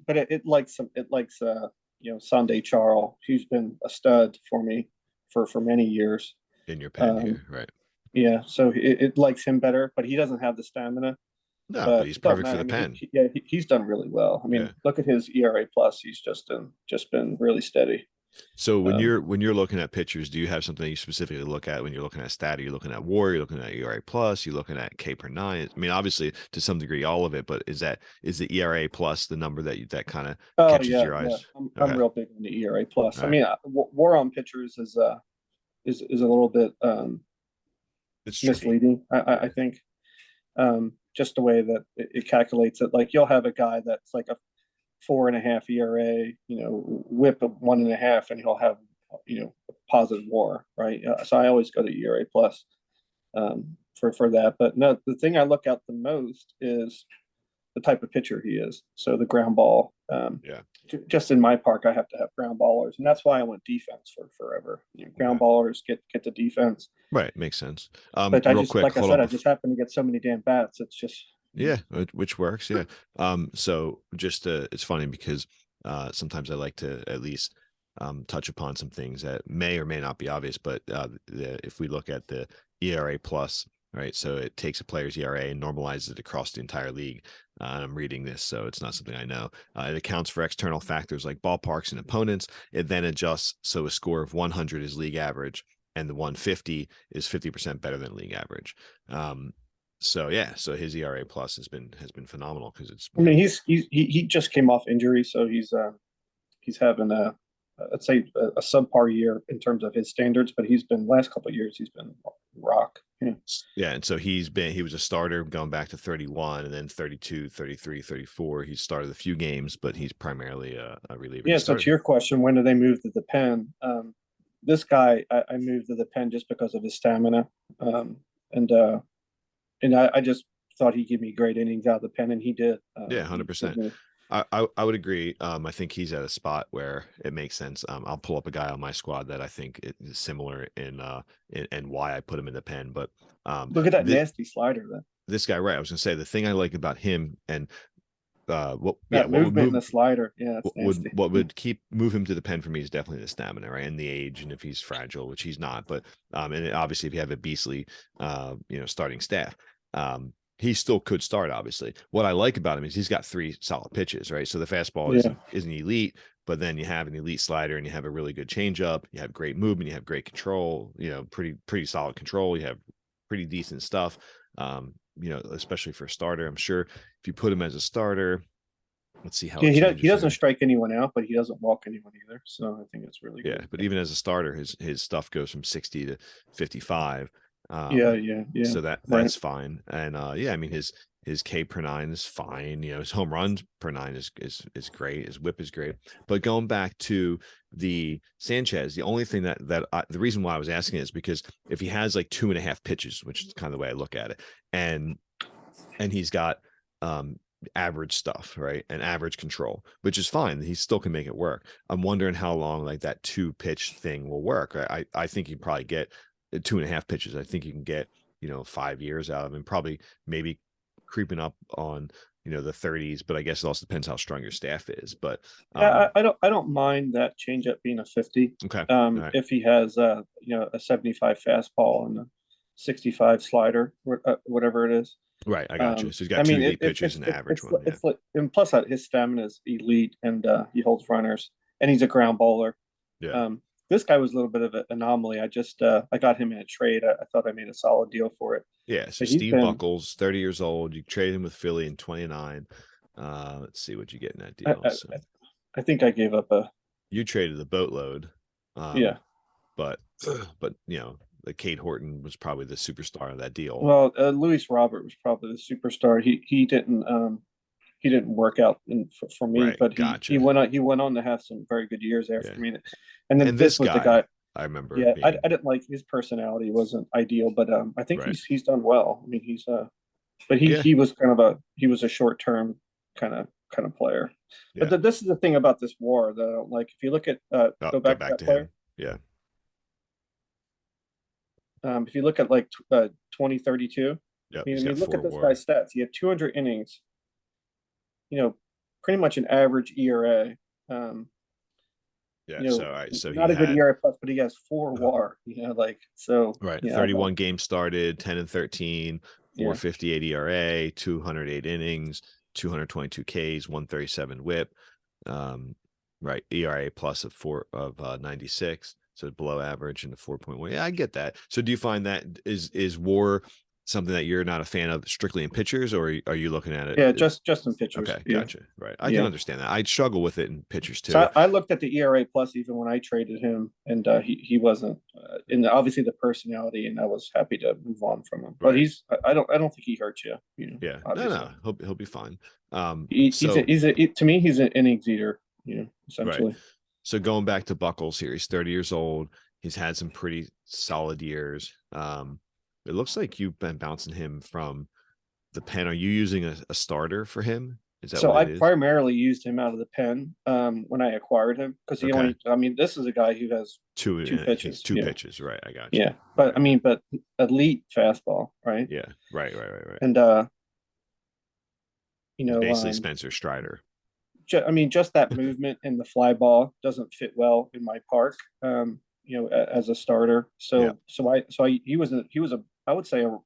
but it likes you know Sunday Charles, who's been a stud for me for many years. In your pen here, right? Yeah, so it likes him better, but he doesn't have the stamina. No, but But he's it don't perfect for matter. I the mean, pen. he's done really well. I Yeah. mean, look at his ERA plus. He's just been really steady. So Um, when you're looking at pitchers, do you have something you specifically look at when you're looking at stat? Are you looking at WAR? You're looking at ERA plus? You're looking at K per nine? I mean, obviously to some degree, all of it, but is the ERA plus the number that kind of oh catches yeah, your yeah. eyes? I'm Okay, real big on the ERA plus. all I right, mean, war on pitchers is a little bit it's tricky. misleading. I Yeah, think just the way that it calculates it. Like you'll have a guy that's like a 4.5 ERA, whip of 1.5, and he'll have a positive WAR, right? So I always go to ERA plus for that. But no, the thing I look at the most is the type of pitcher he is. So the ground ball. yeah, Just in my park, I have to have ground ballers, and that's why I went defense for forever. Ground okay, ballers get the defense. right, makes sense. But I Real just, quick, like I hold said, on. I just happen to get so many damn bats. It's just Yeah, which works. Yeah. So just it's funny because sometimes I like to at least touch upon some things that may or may not be obvious, but if we look at the ERA plus, right? So it takes a player's ERA and normalizes it across the entire league. And I'm reading this, so it's not something I know. It accounts for external factors like ballparks and opponents. It then adjusts so a score of 100 is league average, and the 150 is 50% better than league average. So yeah, so his ERA plus has been phenomenal because it's I mean, he just came off injury, so he's having a let's say a subpar year in terms of his standards, but he's been last couple of years he's been rock. Yeah. yeah, and so he was a starter going back to 31 and then 32, 33, 34. He started a few games, but he's primarily a reliever. He Yeah. So to started. your question, when do they move to the pen? This guy, I moved to the pen just because of his stamina, and I just thought he'd give me great innings out of the pen, and he did. Yeah, 100%. I would agree. I think he's at a spot where it makes sense. I'll pull up a guy on my squad that I think is similar in why I put him in the pen. But Look at that nasty slider. Then this guy, right? I was gonna say the thing I like about him and that what would movement in move the slider. Yeah, it's nasty. what would keep move him to the pen for me is definitely the stamina, right? And the age, and if he's fragile, which he's not, but and obviously if you have a beastly starting staff, he still could start. Obviously, what I like about him is he's got three solid pitches, right? So the fastball Yeah. isn't elite, but then you have an elite slider and you have a really good changeup, you have great movement, you have great control, pretty solid control, you have pretty decent stuff. Especially for a starter. I'm sure if you put him as a starter, let's see how Yeah, it he changes doesn't here. strike anyone out, but he doesn't walk anyone either. So I think it's really Yeah, good. but even as a starter, his stuff goes from 60 to 55. Yeah, yeah, yeah. So Right. that's fine. And yeah, I mean his K per nine is fine. His home runs per nine is great. His whip is great. But going back to the Sanchez, the only thing the reason why I was asking is because if he has like 2.5 pitches, which is kind of the way I look at it, and he's got um average stuff, right? And average control, which is fine. He still can make it work. I'm wondering how long like that 2 pitch thing will work. Right? I think you probably get 2.5 pitches. I think you can get 5 years out of him, probably maybe creeping up on the 30s, but I guess it also depends how strong your staff is. But Yeah, I don't mind that changeup being a 50. okay, all right, If he has a 75 fastball and a 65 slider, whatever it is. right, I got you. So he's I got two mean, elite pitches and an average one. Yeah, it's like, and plus his stamina is elite, and he holds runners, and he's a ground bowler. yeah, Um, this guy was a little bit of an anomaly. I got him in a trade. I thought I made a solid deal for it. yeah. So But he's Steve been, Buckles, 30 years old. You traded him with Philly in 29. Let's see what you get in that I, deal. I, So I think I gave up you traded the boatload, yeah. but the Kate Horton was probably the superstar of that deal. Well, Luis Robert was probably the superstar. He didn't work out for me, Right, but he gotcha. went on to have some very good years Yeah, after me. And then and this this was the guy, guy. I remember Yeah, I being didn't like his personality wasn't ideal, but I think right. he's done well. I mean, but Yeah, he was he was a short term kind of player. But yeah. this is the thing about this war that I don't like. If you look at Oh, go go back to back that to player. him. Yeah, If you look at like 2032, yep. I He's got mean, look at four this guy's WAR. stats. He had 200 innings, pretty much an average ERA. Um, Yeah. you So know, all right. So he not a good had ERA plus, but he has 4 WAR. You know, like so. right Yeah, I don't. 31 games started, 10 and 13, Yeah, 458 ERA, 208 innings, 222 Ks, 137 WHIP. Um, right, ERA plus of 96, so below average and the 4.1. Yeah, I get that. So do you find that is WAR something that you're not a fan of strictly in pitchers, or are you looking at yeah, it? just in pictures. Okay, Yeah, gotcha. Right, I can yeah. understand that. I'd struggle with it in pitchers So too. I looked at the ERA plus even when I traded him, and he wasn't, and obviously the personality, and I was happy to move on from him. But Right. I don't think he hurts you. You know, Yeah. No, obviously no, he'll be fine. he's So to me he's an innings eater. You know, right. essentially. So going back to Buckles here, he's 30 years old. He's had some pretty solid years. It looks like you've been bouncing him from the pen. Are you using a starter for him? Is that So what I it is? primarily used him out of the pen when I acquired him because he Okay. only. I mean, this is a guy who has Two, two he's pitches. two Yeah, pitches. Right. I got you. yeah. But Right. I mean, but elite fastball, right? Yeah. Right. Right. Right. Right. And you He's know, basically Spencer Strider. I mean, just that movement in the fly ball doesn't fit well in my park. You know, as a starter. Yeah. He was a I would say a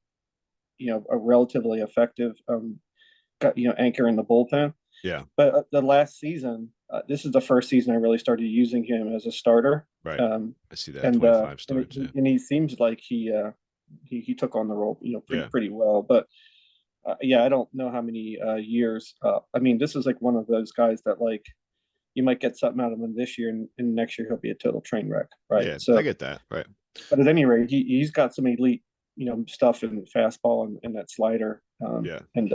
a relatively effective anchor in the bullpen. Yeah. But the last season, this is the first season I really started using him as a starter. Right. Um, I see that. and 25 starts. Yeah. he seems like he took on the role Yeah. pretty well. But yeah, I don't know how many years. I mean, this is like one of those guys that like you might get something out of him this year, and next year he'll be a total train wreck, right? Yeah. I So, get that. Right. but at any rate, he's got some elite stuff in fastball and that slider, Yeah. and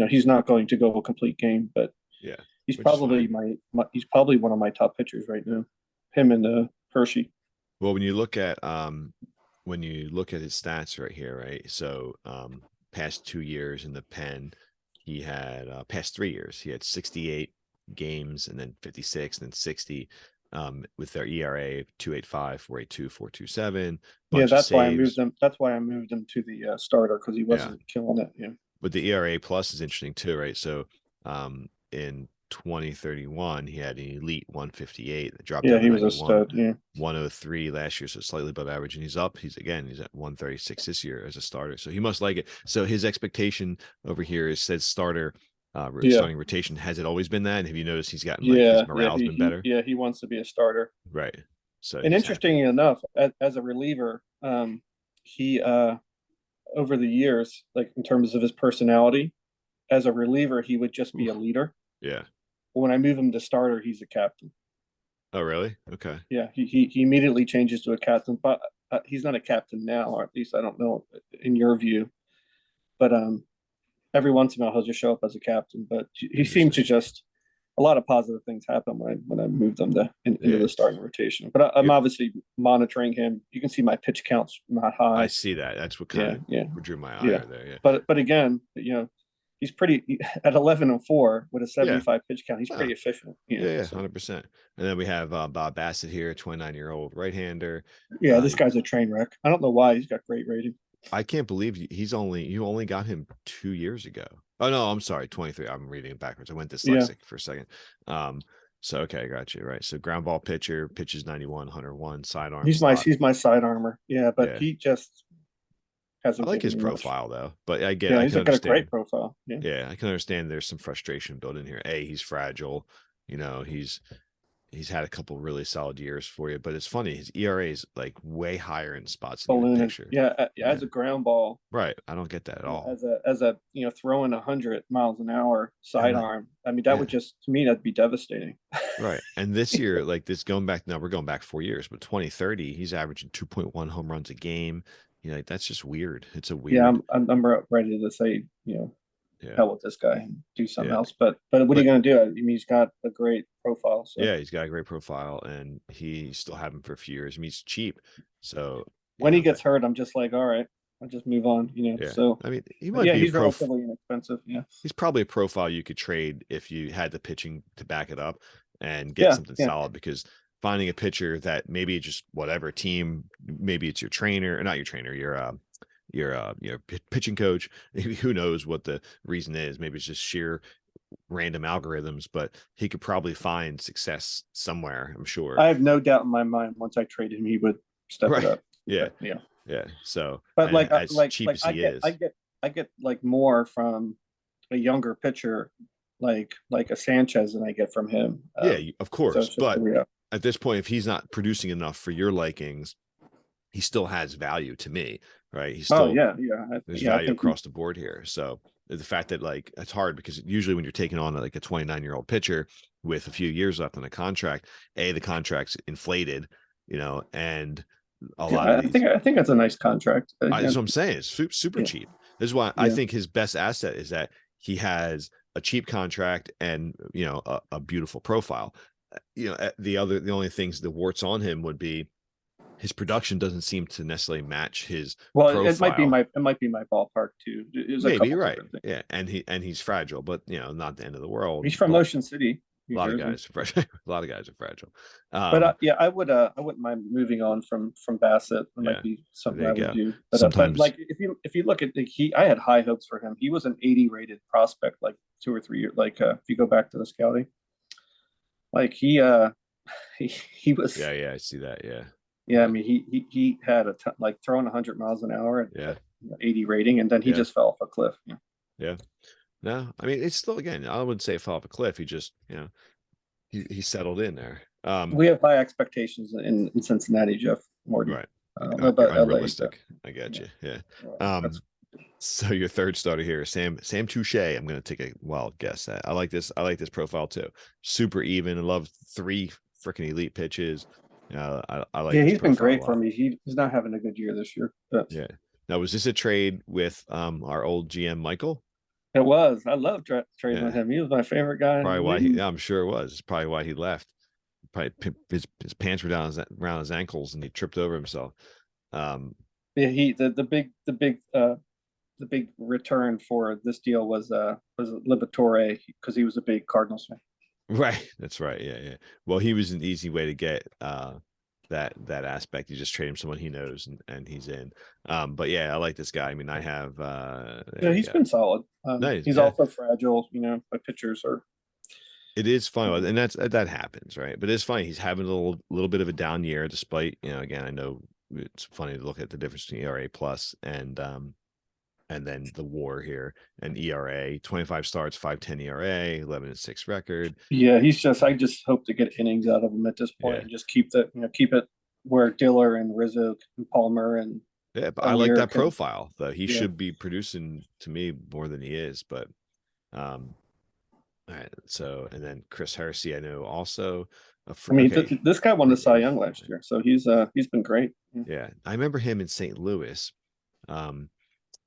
he's not going to go a complete game, but Yeah. he's Which is probably fine. he's probably one of my top pitchers right now. Him and Hershey. Well, when you look at his stats right here, right? So past 2 years in the pen, he had past 3 years, he had 68 games and then 56 and then 60 with their ERA 2.85, 4.82, 4.27, Yeah, bunch of that's why I moved saves. him. That's why I moved him to the starter because he Yeah. wasn't killing it. Yeah, But the ERA plus is interesting too, right? So in 2031, he had an elite 158 that dropped yeah, down to he was a 91, stud. Yeah, 103 last year, so slightly above average. And he's up. He's at 136 this year as a starter. So he must like it. So his expectation over here is says starter, yeah, starting rotation. Has it always been that? And have you noticed he's gotten like his yeah. morale's been better? He wants to be a starter. Right. So And he's happy. interestingly enough, as a reliever, he over the years, like in terms of his personality, as a reliever, he would just be a Oof. leader. Yeah. But when I move him to starter, he's a captain. Oh, really? Okay. Yeah, he immediately changes to a captain, but he's not a captain now, or at least I don't know in your view. But every once in a while he'll just show up as a captain. But he seemed to Interesting. just a lot of positive things happen when I moved them into Yeah. the starting rotation. But I'm You, obviously monitoring him. You can see my pitch counts not I high. see that. That's what kind Yeah, yeah, of drew my eye yeah. right there. Yeah. But again, he's pretty at 11-4 with a Yeah. 75 pitch count. He's Oh, pretty efficient. yeah, So 100%. And then we have Bob Bassett here, 29-year-old right-hander. yeah, Uh, this guy's a train wreck. I don't know why he's got great rating. I can't believe you only got him 2 years ago. Oh no, I'm sorry, 23. I'm reading it backwards. I went Yeah, dyslexic for a second. So okay, I got you right. So ground ball pitcher, pitches 91, 101, sidearm slot. he's my side armor. Yeah, but Yeah, he just I hasn't like given his me much. profile though, but Yeah, I he's can got a understand. great profile. Yeah. Yeah, I can understand there's some frustration built in here. He's fragile. He's had a couple really solid years for you, but it's funny. His ERA is like way higher in spots than you would Ballooning. picture. Yeah, Yeah, as a ground ball, right. I don't get that at all. as a throwing 100 miles an hour And sidearm. I mean, that yeah, would just to me that'd be devastating. right. And this year, like this going back now, we're going back 4 years, but 2030, he's averaging 2.1 home runs a game. Like that's just weird. It's a Yeah, weird, I'm ready to say yeah, hell with this guy and do something yeah. else. But what are you But going to do? I mean, he's got a great profile. So yeah, he's got a great profile and he still have him for a few years. I mean, he's cheap. So, when he gets hurt, I'm just like, all right, I'll just move on. yeah. So I mean, he but might yeah, be a he's pro. relatively inexpensive. Yeah, He's probably a profile you could trade if you had the pitching to back it up and get yeah, something yeah. solid because finding a pitcher that maybe just whatever team, maybe it's your trainer or not your trainer, your pitching coach, maybe who knows what the reason is. Maybe it's just sheer random algorithms, but he could probably find success somewhere, I'm sure. I have no doubt in my mind once I trade him, he would step it Right. up. Yeah. But yeah, Yeah. So, but and like as cheap as he is, I get like more from a younger pitcher, like a Sanchez, than I get from him. yeah, of So course. it's just the But real. at this point, if he's not producing enough for your likings, he still has value to me, right? He's Oh still, yeah, there's yeah. I value think he, across the board here. So the fact that like it's hard because usually when you're taking on like a 29-year-old pitcher with a few years left on a contract, the contract's inflated, and a lot of yeah, these. I think that's a nice contract. That's what I'm saying. It's super Yeah, cheap. This is why I yeah. think his best asset is that he has a cheap contract and a beautiful profile. The only things, the warts on him would be his production doesn't seem to necessarily match his Well, profile. it might be my ballpark too. There's a Maybe you're couple right. different things. Yeah, and he's fragile, but not the end of the world. He's from But Ocean City, a New lot of Jersey. guys are fragile. A lot of guys are fragile. But Um, yeah, I wouldn't mind moving on from Bassett. It might yeah, be something there I you would go. do. But Sometimes, like if you look at I had high hopes for him. He was an 80 rated prospect like 2 or 3 years. Like if you go back to the scouting, like he was. yeah, I see that. Yeah, Yeah, I yeah, mean he had a ton, like throwing 100 miles an hour yeah, at 80 rating, and then he yeah, just fell off a cliff. Yeah. yeah. No, I mean it's still, again, I wouldn't say it fell off a cliff. He just, he settled in there. We have high expectations in Cincinnati, Jeff Morty. Right. I don't know You're about LA, but unrealistic. I get yeah, you. Yeah. that's So your third starter here, Sam Touche. I'm going to take a wild guess at. I like this. I like this profile too. Super even. I love 3 freaking elite pitches. I like yeah. this He's been profile a great for lot. me. He's not having a good year this year, but Yeah. Now, was this a trade with our old GM Michael? it was. I love trading with Yeah. him. He was my favorite guy in the Probably why league. yeah, I'm sure it was. It's probably why he left. Probably his pants were down around his ankles and he tripped over himself. Um, Yeah, the big return for this deal was Liberatore because he was a big Cardinals fan. Right. That's right. Yeah, yeah. Well, he was an easy way to get that aspect. You just trade him someone he knows and he's in. But yeah, I like this guy. I mean, I have there Yeah, you he's go. been solid. Nice. He's Yeah. also fragile. My pitchers are. It is fun, and that happens, right? But it's funny. He's having a little bit of a down year, despite, again, I know it's funny to look at the difference between ERA plus and then the WAR here, and ERA, 25 starts, 5.10 ERA, 11-6 record. Yeah, I just hope to get innings out of him at this point Yeah. and just keep it where Diller and Rizzo and Palmer and Yeah, but I like Amir that can. profile though. He Yeah, should be producing to me more than he is, but um all right. So, and then Chris Hersey, I know also okay. this guy won the Free Cy agent. Young last year, so he's been great. Yeah. Yeah, I remember him in St. Louis. But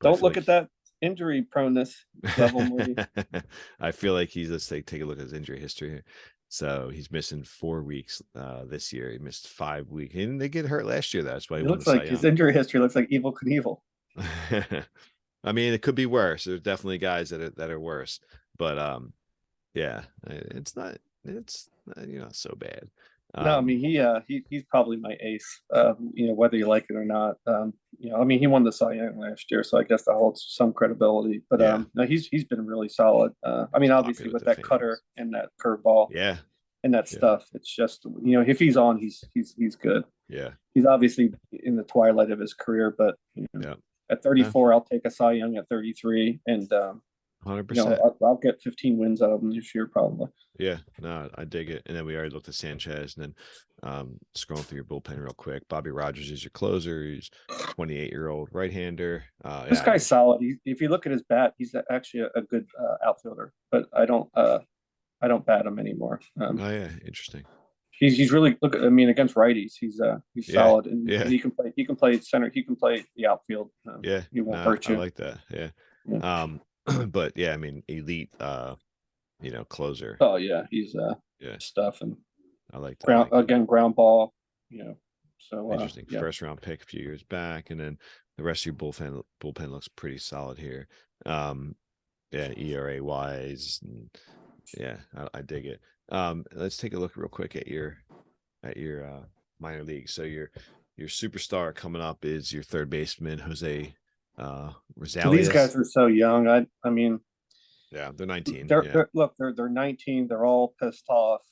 I Don't feel look like at that injury proneness level, Morty. I feel like let's take a look at his injury history here. So he's missing 4 weeks this year. He missed 5 weeks. He didn't get hurt last year. That's why he It won the looks Cy like his Young. injury history looks like Evil Knievel. I mean, it could be worse. There's definitely guys that are worse, but yeah, it's not so bad. No, I mean he's probably my ace. Whether you like it or not. I mean he won the Cy Young last year, so I guess that holds some credibility. But Yeah, no, he's been really solid. I mean he's obviously popular with with the that cutter fans. and that curveball Yeah, and that yeah, stuff, it's just if he's on, he's good. yeah, He's obviously in the twilight of his career, but yeah, at yeah, 34, I'll take a Cy Young at 33, and 100%. I'll get 15 wins out of him this year probably. Yeah, no, I dig it. And then we already looked at Sanchez, and then scrolling through your bullpen real quick. Bobby Rogers is your closer. He's 28-year-old right-hander. This Yeah, guy's solid. If you look at his bat, he's actually a good outfielder. But I don't bat him anymore. oh yeah, interesting. He's really look. I mean, against righties, he's Yeah, solid, and yeah, he can play center. He can play the outfield. yeah. He won't No, hurt I you. like that. Yeah. Yeah. But yeah, I mean, elite closer. Oh yeah, he's Yeah, stuff and I like that. I like that. ground ball. You know, so Interesting. yeah. First round pick a few years back, and then the rest of your bullpen looks pretty solid here. Yeah, ERA wise, and yeah, I dig it. Let's take a look real quick at your minor league. So your superstar coming up is your third baseman Jose These Rosales. guys are so young. I mean, Yeah, they're 19. They're, Yeah. they're look, they're 19. They're all pissed off,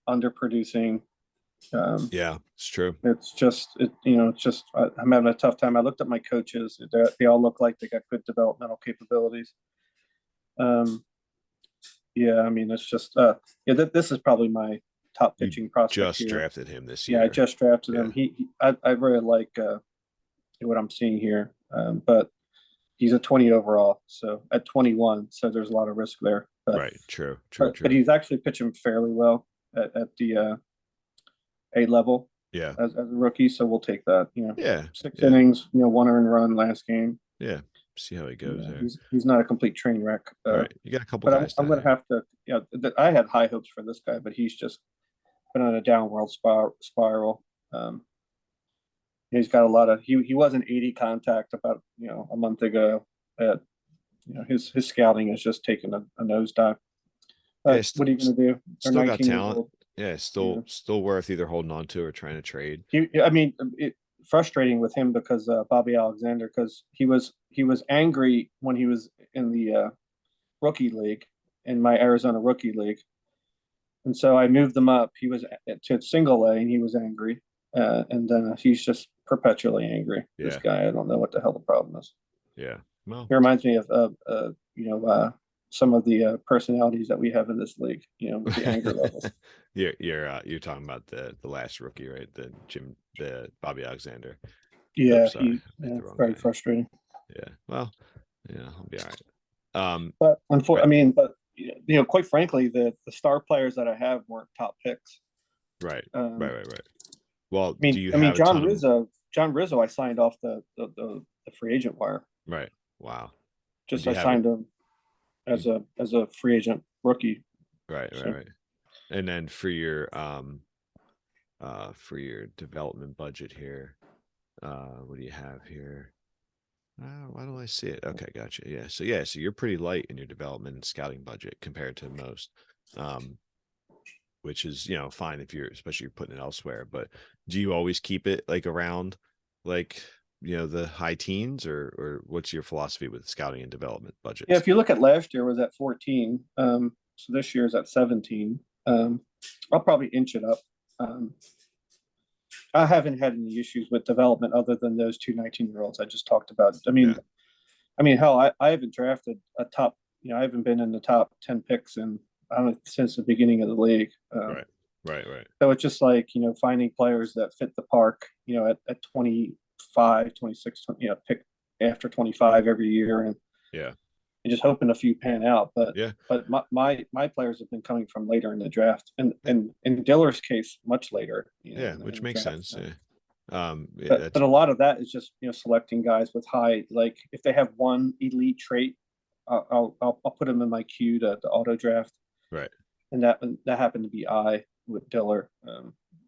underproducing. Yeah, it's true. It's just it's just I'm having a tough time. I looked at my coaches. They all look like they got good developmental capabilities. Um, yeah, I mean it's just yeah. This is probably my top You pitching prospect just here. drafted him this Yeah, I year. just drafted Yeah. him. I really like what I'm seeing here, but he's a 20 overall, so at 21, so there's a lot of risk there. But Right. True. True. but True. he's actually pitching fairly well at the A level Yeah. as a rookie, so we'll take that. Yeah. Six Yeah. innings, one earned run last game. Yeah. See how he goes Yeah, there. he's not a complete train wreck. Right. You got a couple But I'm guys I'm down gonna there. have to. I had high hopes for this guy, but he's just been on a downward spiral. He's got a lot of he was an 80 contact about a month ago. At his scouting is just taking a nosedive. Yeah. But what are you going to do? They're Still got 19 years talent. old. Yeah. Yeah. Still worth either holding on to or trying to trade. I mean, frustrating with him because Bobby Alexander, because he was angry when he was in the rookie league, in my Arizona rookie league, and so I moved him up. He was to single A, and he was angry, and then he's just perpetually angry. This Yeah. guy, I don't know what the hell the problem is. Yeah. Well, He reminds me of some of the personalities that we have in this league. With the anger levels. you're talking about the last rookie, right? The Bobby Alexander. Yeah, Oops, sorry, I picked the wrong very guy. frustrating. Yeah. Well, yeah, I'll be all right. But Right. I mean, but quite frankly, the star players that I have weren't top picks. Right. Um, Right. Well, I do mean, you I mean, have a ton of John Rizzo, I signed off the free agent wire. right? Wow. Just Do I you have signed him as a free agent rookie. right, So right. And then for your development budget here, what do you have here? Why don't I see it? Okay, gotcha. So you're pretty light in your development and scouting budget compared to most. Which is fine if especially you're putting it elsewhere, but do you always keep it like around like the high teens, or what's your philosophy with scouting and development yeah, budgets? if you look at last year was at 14, so this year is at 17. I'll probably inch it up. Um, I haven't had any issues with development other than those two 19-year-olds I just talked about. Yeah. I mean, hell, I haven't drafted a top. I haven't been in the top 10 picks I don't know, since the beginning of the league. Right. So it's just like finding players that fit the park. At 25, 26, pick after 25 every year, Yeah. and just hoping a few pan out. But Yeah. but my players have been coming from later in the draft, and in Diller's case, much later. Yeah, In which the makes draft. sense. Yeah. But That's a lot of that is just selecting guys with high, like if they have one elite trait, I'll put them in my queue to auto draft, right. and that happened to be I with Diller.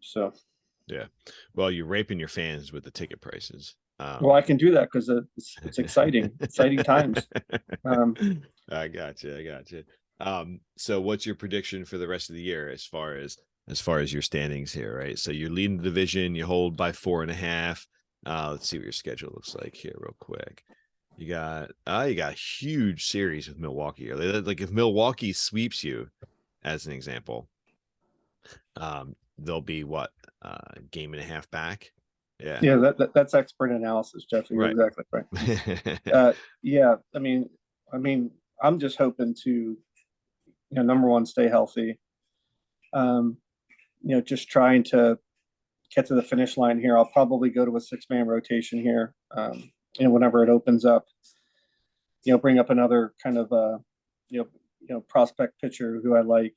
So Yeah. Well, you're raping your fans with the ticket prices. well, I can do that because it's exciting times. I got you. So what's your prediction for the rest of the year as far as your standings here, right? So you're leading the division, you hold by 4.5. Let's see what your schedule looks like here real quick. You got a huge series with Milwaukee. Like if Milwaukee sweeps you, as an example, they'll be what, game and a half back. Yeah, that's expert analysis, Jeff. You're Right. exactly right. Yeah, I mean, I'm just hoping to, number one, stay healthy. Just trying to get to the finish line here. I'll probably go to a 6-man rotation here. Whenever it opens up, bring up another kind of prospect pitcher who I like,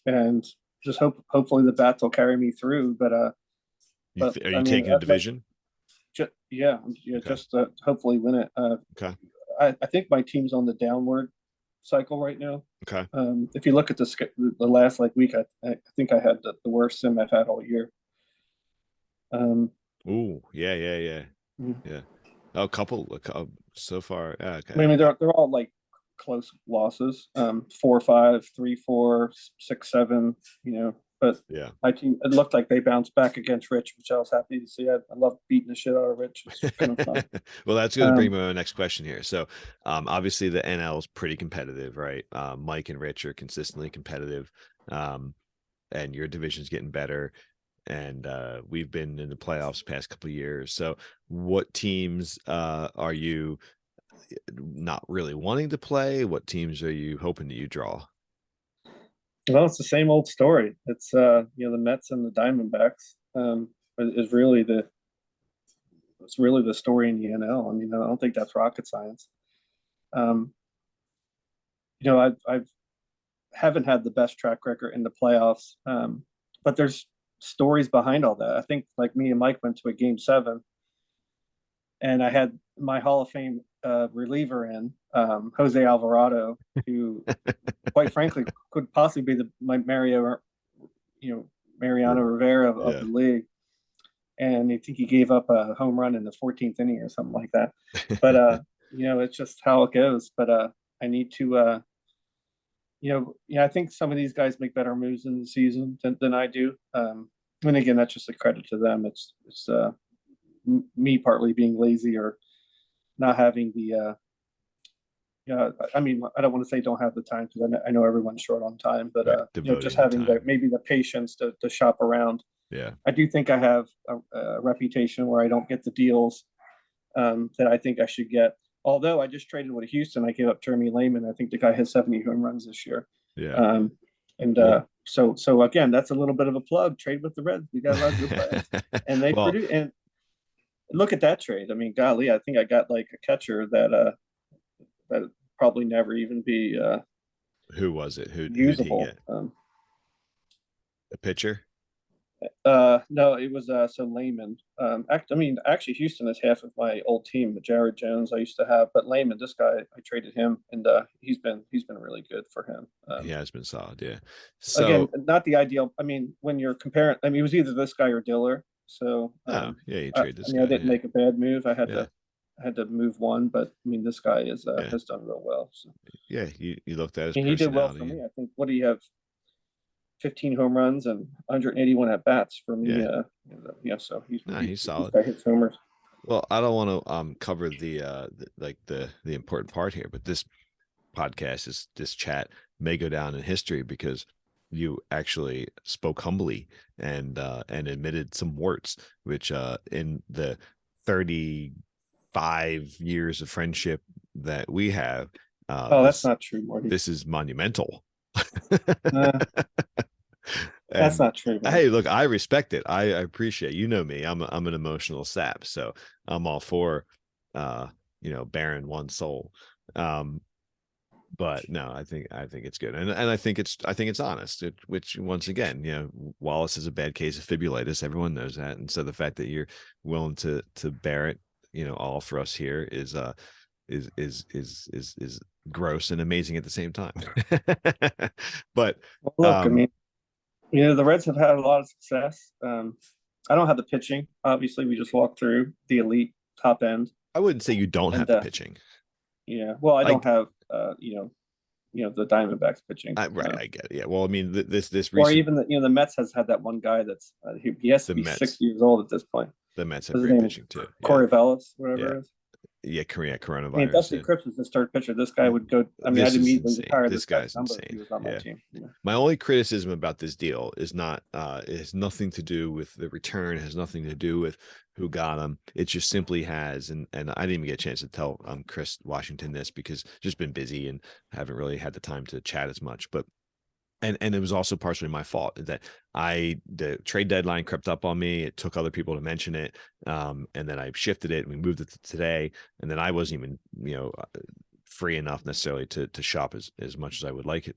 and just hopefully the bats will carry me through. But Are you taking a division? Yeah, Okay. just to hopefully win it. Okay. I think my team's on the downward cycle right now. Okay. If you look at the last week, I think I had the worst sim I've had all year. Ooh, yeah. Mm-hmm. Yeah. A couple so far. Okay. I mean, they're all close losses. 4-5, 3-4, 6-7. but Yeah. my team, it looked like they bounced back against Rich, which I was happy to see. I love beating the shit out of Rich. It's kind of fun. Well, that's going to bring me to my next question here. So, obviously the NL is pretty competitive, right? Mike and Rich are consistently competitive, and your division's getting better. And we've been in the playoffs the past couple of years. So, what teams are you not really wanting to play? What teams are you hoping that you draw? Well, it's the same old story. It's you know, the Mets and the Diamondbacks is really the it's really the story in the NL. I mean, I don't think that's rocket science. Um, you know, I've haven't had the best track record in the playoffs, but there's stories behind all that. I think like me and Mike went to a game 7, and I had my Hall of Fame reliever in Jose Alvarado, who, quite frankly, could possibly be my Mariano Rivera of Yeah. the league. And I think he gave up a home run in the 14th inning or something like that. But you know, it's just how it goes. But I need to I think some of these guys make better moves in the season than I do. And again, that's just a credit to them. It's me partly being lazy or not having the I mean, I don't want to say don't have the time, because I know everyone's short on time, but Right. you know, just Devoting the having time. maybe the patience to shop around. Yeah. I do think I have a reputation where I don't get the deals that I think I should get. Although I just traded with Houston, I gave up Jeremy Lehman. I think the guy has 70 home runs this year. Yeah. And Well, so again, that's a little bit of a plug. Trade with the Reds. We got a lot of good players, and they well, produce. And look at that trade. I mean, golly, I think I got like a catcher that probably never even be who was it? Who did he usable. get? A pitcher? No, it was so Lehman. I mean, actually, Houston is half of my old team. Jared Jones I used to have, but Lehman, this guy, I traded him, and he's been really good for him. He has been solid, yeah. Again, So, not the ideal. I mean, when you're comparing, I mean, it was either this guy or Diller. So, oh yeah, you I trade this mean, I guy, didn't yeah, make a bad move. yeah, I had to move one, but I mean, this guy yeah, has done real well. So, yeah. You looked at his I mean, he did well for personality, me. and I think, what do you have? 15 home runs and 181 at bats for me. yeah, So no, he's this solid. guy hits homers. Well, I don't want to cover the important part here, but this chat may go down in history because you actually spoke humbly and admitted some warts, which in the 35 years of friendship that we have, Oh, that's not true, Morty. this is monumental. Uh, that's And not true, man. hey, look, I respect it. I appreciate, you know me. I'm an emotional sap, so I'm all for bearing one soul. But no, I think it's good, and I think it's honest. Which once again, Wallace is a bad case of fibulitis. Everyone knows that, and so the fact that you're willing to bear it, all for us here is gross and amazing at the same time. But Well, look, I mean, the Reds have had a lot of success. I don't have the pitching. Obviously, we just walked through the elite top end, I wouldn't say you don't have and the pitching. yeah, well, I don't Like, have the Diamondbacks pitching, right, I get it. Yeah, well, I mean, this or recent even the Mets has had that one guy that's he has to the be Mets 60 years old at this point. the Mets have His great name is pitching too. Yeah, Corey Vellis, whatever yeah, it is. yeah. Korea I mean, coronavirus. Dusty Yeah. Cripps is the start pitcher. This guy would go. I mean, I'd This is immediately insane. retire This this guy's guy's number if he insane. was on my Yeah. team. Yeah. My only criticism about this deal is not it has nothing to do with the return, it has nothing to do with who got him. It just simply has, and I didn't even get a chance to tell Chris Washington this because just been busy and haven't really had the time to chat as much. But and it was also partially my fault that the trade deadline crept up on me. It took other people to mention it, and then I shifted it and we moved it to today, and then I wasn't even free enough necessarily to shop as much as I would like it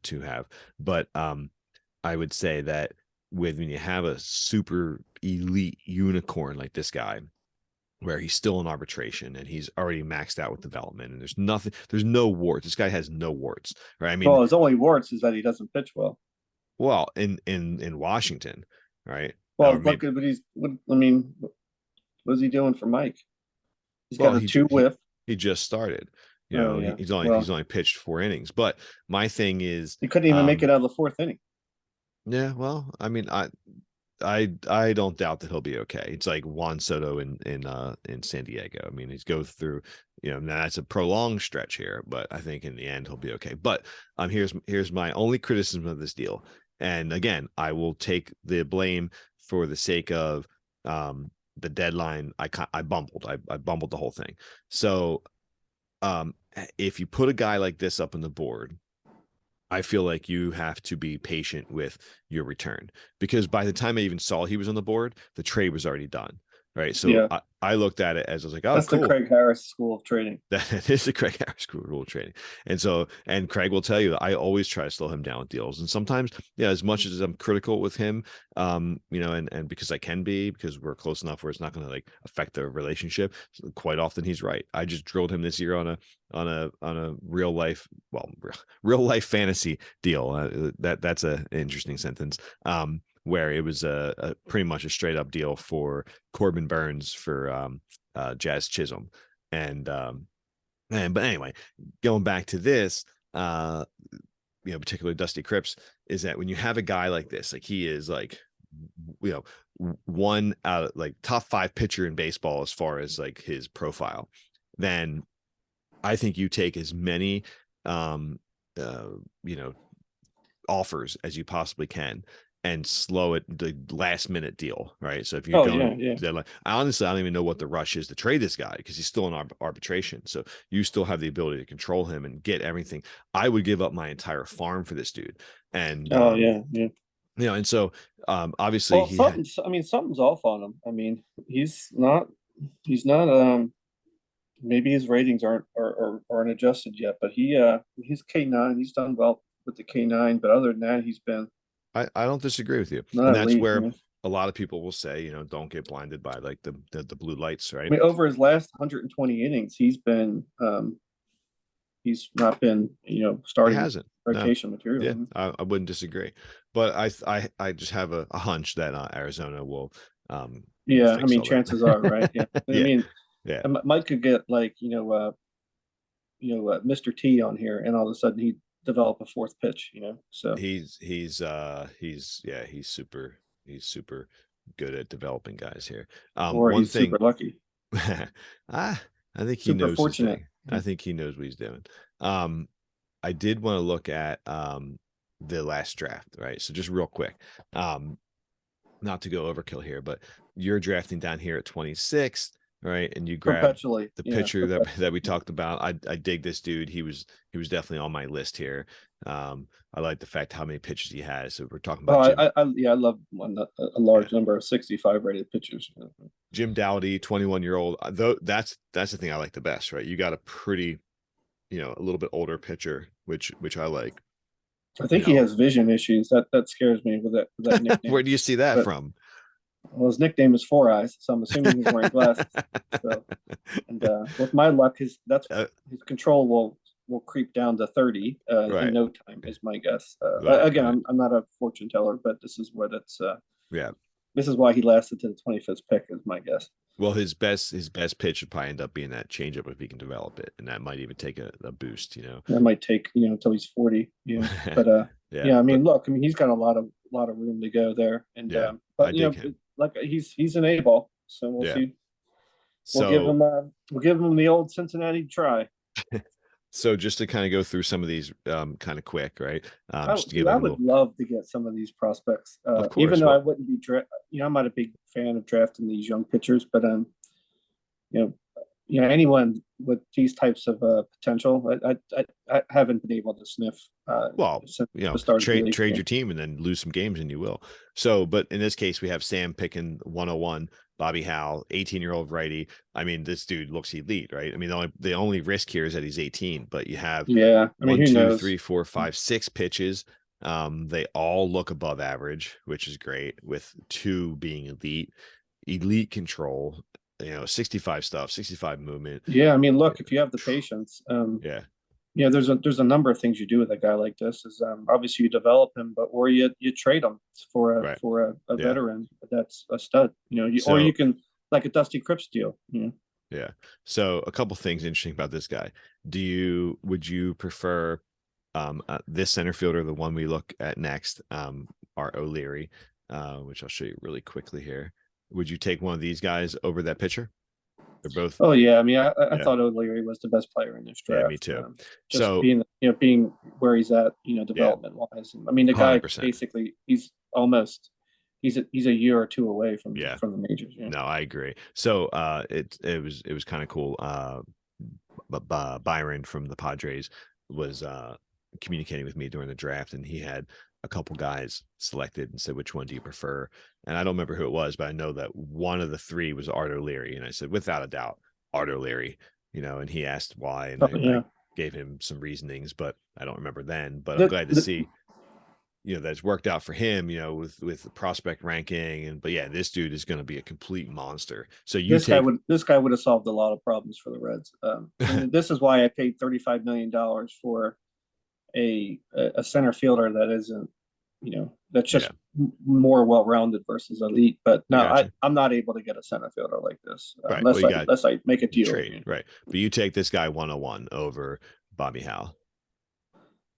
to have. But I would say that when you have a super elite unicorn like this guy, where he's still in arbitration and he's already maxed out with development, and there's no warts. This guy has no warts, right? I mean, Well, his only warts is that he doesn't pitch well. well, in Washington, right? Well, Or look maybe, at what he's. I mean, what's he doing for Mike? He's well, got a two whip. he just started. Oh yeah. He's Well, only pitched 4 innings. But my thing is, he couldn't even make it out of the fourth inning. Yeah, well, I mean, I don't doubt that he'll be okay. It's like Juan Soto in San Diego. I mean, he's go through, now that's a prolonged stretch here, but I think in the end he'll be okay. But here's my only criticism of this deal. And again, I will take the blame for the sake of the deadline. I bumbled the whole thing. So if you put a guy like this up on the board, I feel like you have to be patient with your return, because by the time I even saw he was on the board, the trade was already done. Right. So Yeah, I looked at it as I was like, oh, that's the cool. Craig Harris School of Trading. That is the Craig Harris rule training. And Craig will tell you that I always try to slow him down with deals. And sometimes, yeah, as much as I'm critical with him, and because I can be, because we're close enough where it's not going to like affect the relationship. So quite often he's right. I just drilled him this year on a real life, well, real life fantasy deal. That's an interesting sentence. Where it was a pretty much a straight up deal for Corbin Burns for Jazz Chisholm. And but anyway, going back to this, particularly Dusty Cripps, is that when you have a guy like this, like he is like, one out of like top 5 pitcher in baseball as far as like his profile, then I think you take as many, uh, you know, offers as you possibly can and slow it, the last minute deal, right? So if you're Oh yeah, going yeah. deadline, I don't even know what the rush is to trade this guy because he's still in arbitration. So you still have the ability to control him and get everything. I would give up my entire farm for this dude. And Oh yeah, yeah. and so obviously Well, he had, something's off on him. I mean, he's not maybe his ratings aren't adjusted yet, but he's K9, he's done well with the K9, but other than that, he's been I don't disagree with you. And not that's elite. where You know? a lot of people will say, don't get blinded by like the blue lights, I right? mean, over his last 120 innings, he's not been He starting hasn't. No. rotation material. Yeah, I wouldn't disagree, but I just have a hunch that Arizona will Yeah, I fix mean, all that. chances are, right? Yeah, I Yeah, mean, yeah. Mike could get like Mr. T on here, and all of a sudden he develop a fourth pitch. So He's super good at developing guys here. or One he's super thing, lucky, I I think he super knows his fortunate. thing. I think he knows what he's doing. Um, I did want to look at the last draft, right? So just real quick, not to go overkill here, but you're drafting down here at 26th, right? And you grab Perpetually, the yeah, pitcher that perpetually. that we talked about. I dig this dude. He was definitely on my list here. I like the fact how many pitches he has. So we're talking Oh, about Jim yeah, I love when a yeah. large number of 65 rated pitchers. Jim Dowdy, 21-year-old. Though that's the thing I like the best, right? You got a pretty, a little bit older pitcher, which I like. I You think he know, has vision issues. That scares me with that where nickname. do you see that But from? well, his nickname is Four Eyes, so I'm assuming he's wearing glasses. So, and with my luck, uh, his control will creep down to 30 in right, no time, is my guess. right, Again, right. I'm not a fortune teller, but Yeah. this is why he lasted to the 25th pick, is my guess. Well, his best pitch would probably end up being that changeup if he can develop it, and that might even take a boost. That might take until he's 40. But Yeah, yeah, I but mean, look, I mean, he's got a lot of room to go there, and yeah, I but dig him. like he's an A ball, so we'll Yeah. see. So We'll give him the old Cincinnati try. so just to kind of go through some of these kind of quick, right? Just to give Dude, like I a would little, love to get some of these prospects. of Even course. though I Well, wouldn't be I'm not a big fan of drafting these young pitchers, but you know, anyone with these types of potential, I haven't been able to sniff well, since the start of the league. trade your team and then lose some games and you will. So, but in this case, we have Sam picking 101, Bobby Howell, 18-year-old righty. I mean, this dude looks elite, right? I mean, the only risk here is that he's 18, but you have Yeah, I mean, one, who two, knows? three, four, five, 6 pitches. They all look above average, which is great, with 2 being elite control, 65 stuff, 65 movement. Yeah, I mean, look, if you have the patience, Yeah. there's a number of things you do with a guy like this. Is obviously you develop him, but or you trade him for a Right. a Yeah. veteran that's a stud. Or you So, can like a Dusty Cripps deal. yeah. So a couple things interesting about this guy. Would you prefer This center fielder, the one we look at next, are O'Leary, which I'll show you really quickly here. Would you take one of these guys over that pitcher? They're both. Oh yeah, I mean, I Yeah, thought O'Leary was the best player in this yeah, me draft. too. Just So being where he's at, yeah, development wise. I mean, the guy 100%. basically he's a year or two away from Yeah, the majors. Yeah. no, I agree. So it was kind of cool. Byron from the Padres was communicating with me during the draft, and he had a couple guys selected and said, which one do you prefer? And I don't remember who it was, but I know that one of the three was Art O'Leary. And I said, without a doubt, Art O'Leary, and he asked why. And Oh, I yeah. gave him some reasonings, but I don't remember then. But I'm The, glad to the, see, that it's worked out for him, with the prospect ranking. But yeah, this dude is going to be a complete monster. So you take, this guy would have solved a lot of problems for the Reds. And this is why I paid $35 million for a center fielder that isn't, that's yeah, just more well rounded versus elite. But I no, got you. I'm not able to get a center fielder like this Right. Well, you got unless I make a deal. trade, right? But you take this guy 101 over Bobby Howell.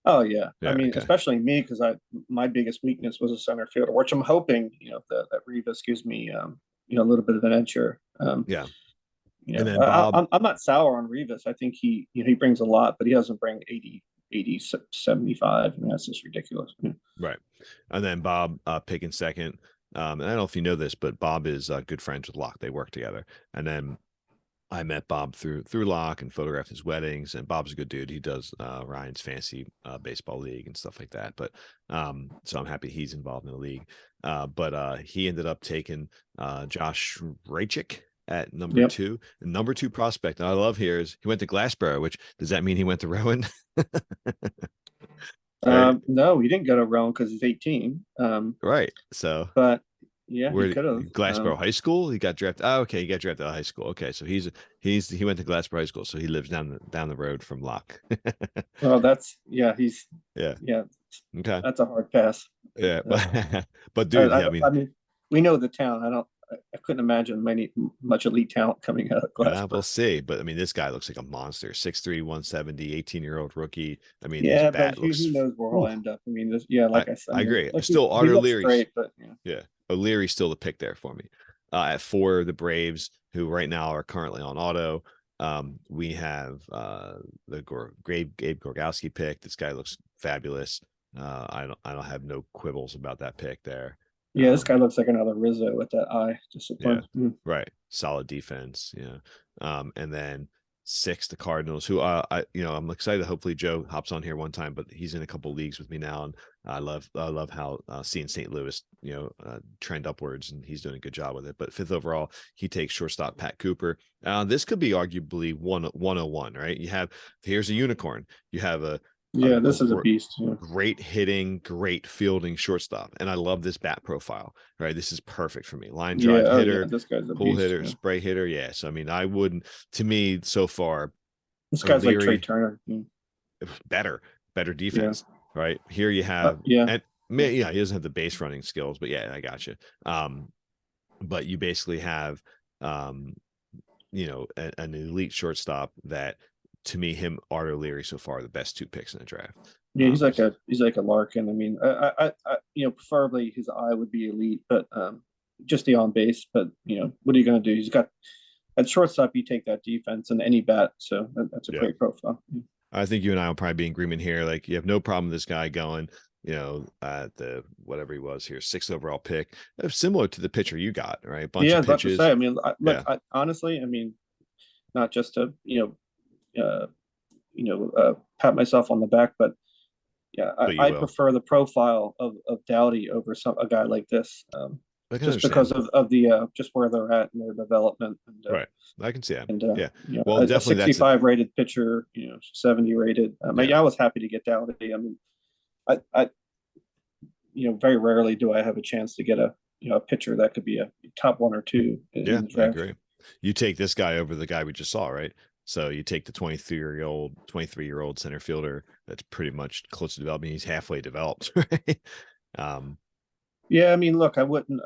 Oh yeah, I Yeah. mean, Okay. especially me because my biggest weakness was a center fielder, which I'm hoping that Rivas gives me a little bit of an edge here. Yeah. And then I, Bob, I'm not sour on Rivas. I think he brings a lot, but he doesn't bring 80, 75. I mean, that's just ridiculous. Yeah. right. And then Bob picking second. And I don't know if you know this, but Bob is good friends with Locke. They work together. And then I met Bob through Locke and photographed his weddings. And Bob's a good dude. He does Ryan's fancy baseball league and stuff like that. But so I'm happy he's involved in the league. But he ended up taking Josh Raichik at number Yep. two. And number two prospect, and I love here, is he went to Glassboro, which does that mean he went to Rowan? Right. No, he didn't go to Rome because he's 18. Right. So But yeah, he where could have. Glassboro High School, he got drafted. Oh, okay, he got drafted out of high school. Okay, so he went to Glassboro High School, so he lives down the road from Locke. Well, he's Yeah. yeah, Okay. that's a hard pass. Yeah. But dude, I, yeah, I I mean, mean, we know the town. I couldn't imagine much elite talent coming out of we'll Glassboro. see. But I mean, this guy looks like a monster. 6'3", 170, 18-year-old rookie. I mean, his Yeah, but bat looks. who knows where Whew, I'll end up? I mean, yeah, I like I said, I agree. like Still, he Art looks O'Leary's. great, but Yeah, O'Leary's still the pick there for me. At 4, the Braves, who right now are currently on auto. We have the Gabe Gorgowski pick. This guy looks fabulous. I don't have no quibbles about that pick there. yeah, this guy looks like another Rizzo with that eye Yeah, discipline. right. Solid defense. Yeah. And then 6, the Cardinals, who I'm excited. Hopefully Joe hops on here one time, but he's in a couple leagues with me now, and I love how seeing St. Louis, trend upwards, and he's doing a good job with it. But 5th overall, he takes shortstop Pat Cooper. This could be arguably 101, right? Here's a unicorn. You have a Yeah, this is a beast. Yeah. great hitting, great fielding shortstop. And I love this bat profile, right? This is perfect for me. Line Yeah, drive oh yeah, hitter, this guy's a pull beast. hitter, Yeah. spray hitter. Yeah. So, I mean, I wouldn't, to me, so far, This guy's like Trey O'Leary, Turner. Yeah. better Yeah. defense, right? Here you have, Yeah. and yeah, he doesn't have the base running skills, but yeah, I got you. But you basically have, an elite shortstop that, to me, him, Art O'Leary, so far, the best 2 picks in the draft. Yeah, he's like a Larkin. I mean, preferably his eye would be elite, but just the on base. But what are you going to do? He's got at shortstop. You take that defense and any bat, so that's a Yeah. great profile. I think you and I will probably be in agreement here. Like, you have no problem with this guy going, at the whatever he was here, 6th overall pick, similar to the pitcher you got, right? Bunch Yeah, I of was about to pitches. say. I mean, Yeah. honestly, I mean, not just to pat myself on the back, but yeah, But you I will. prefer the profile of Dowdy over a guy like this. I can Just understand. because of the just where they're at in their development and Right. I can see that. and Yeah. Well, a definitely that's 65 rated pitcher, 70 rated. yeah. I was happy to get Dowdy. I mean, I very rarely do I have a chance to get a pitcher that could be a top 1 or 2 Yeah, in the I draft. agree. You take this guy over the guy we just saw, right? So you take the 23-year-old center fielder that's pretty much close to developing. He's halfway developed, right? Yeah, I mean, look, I wouldn't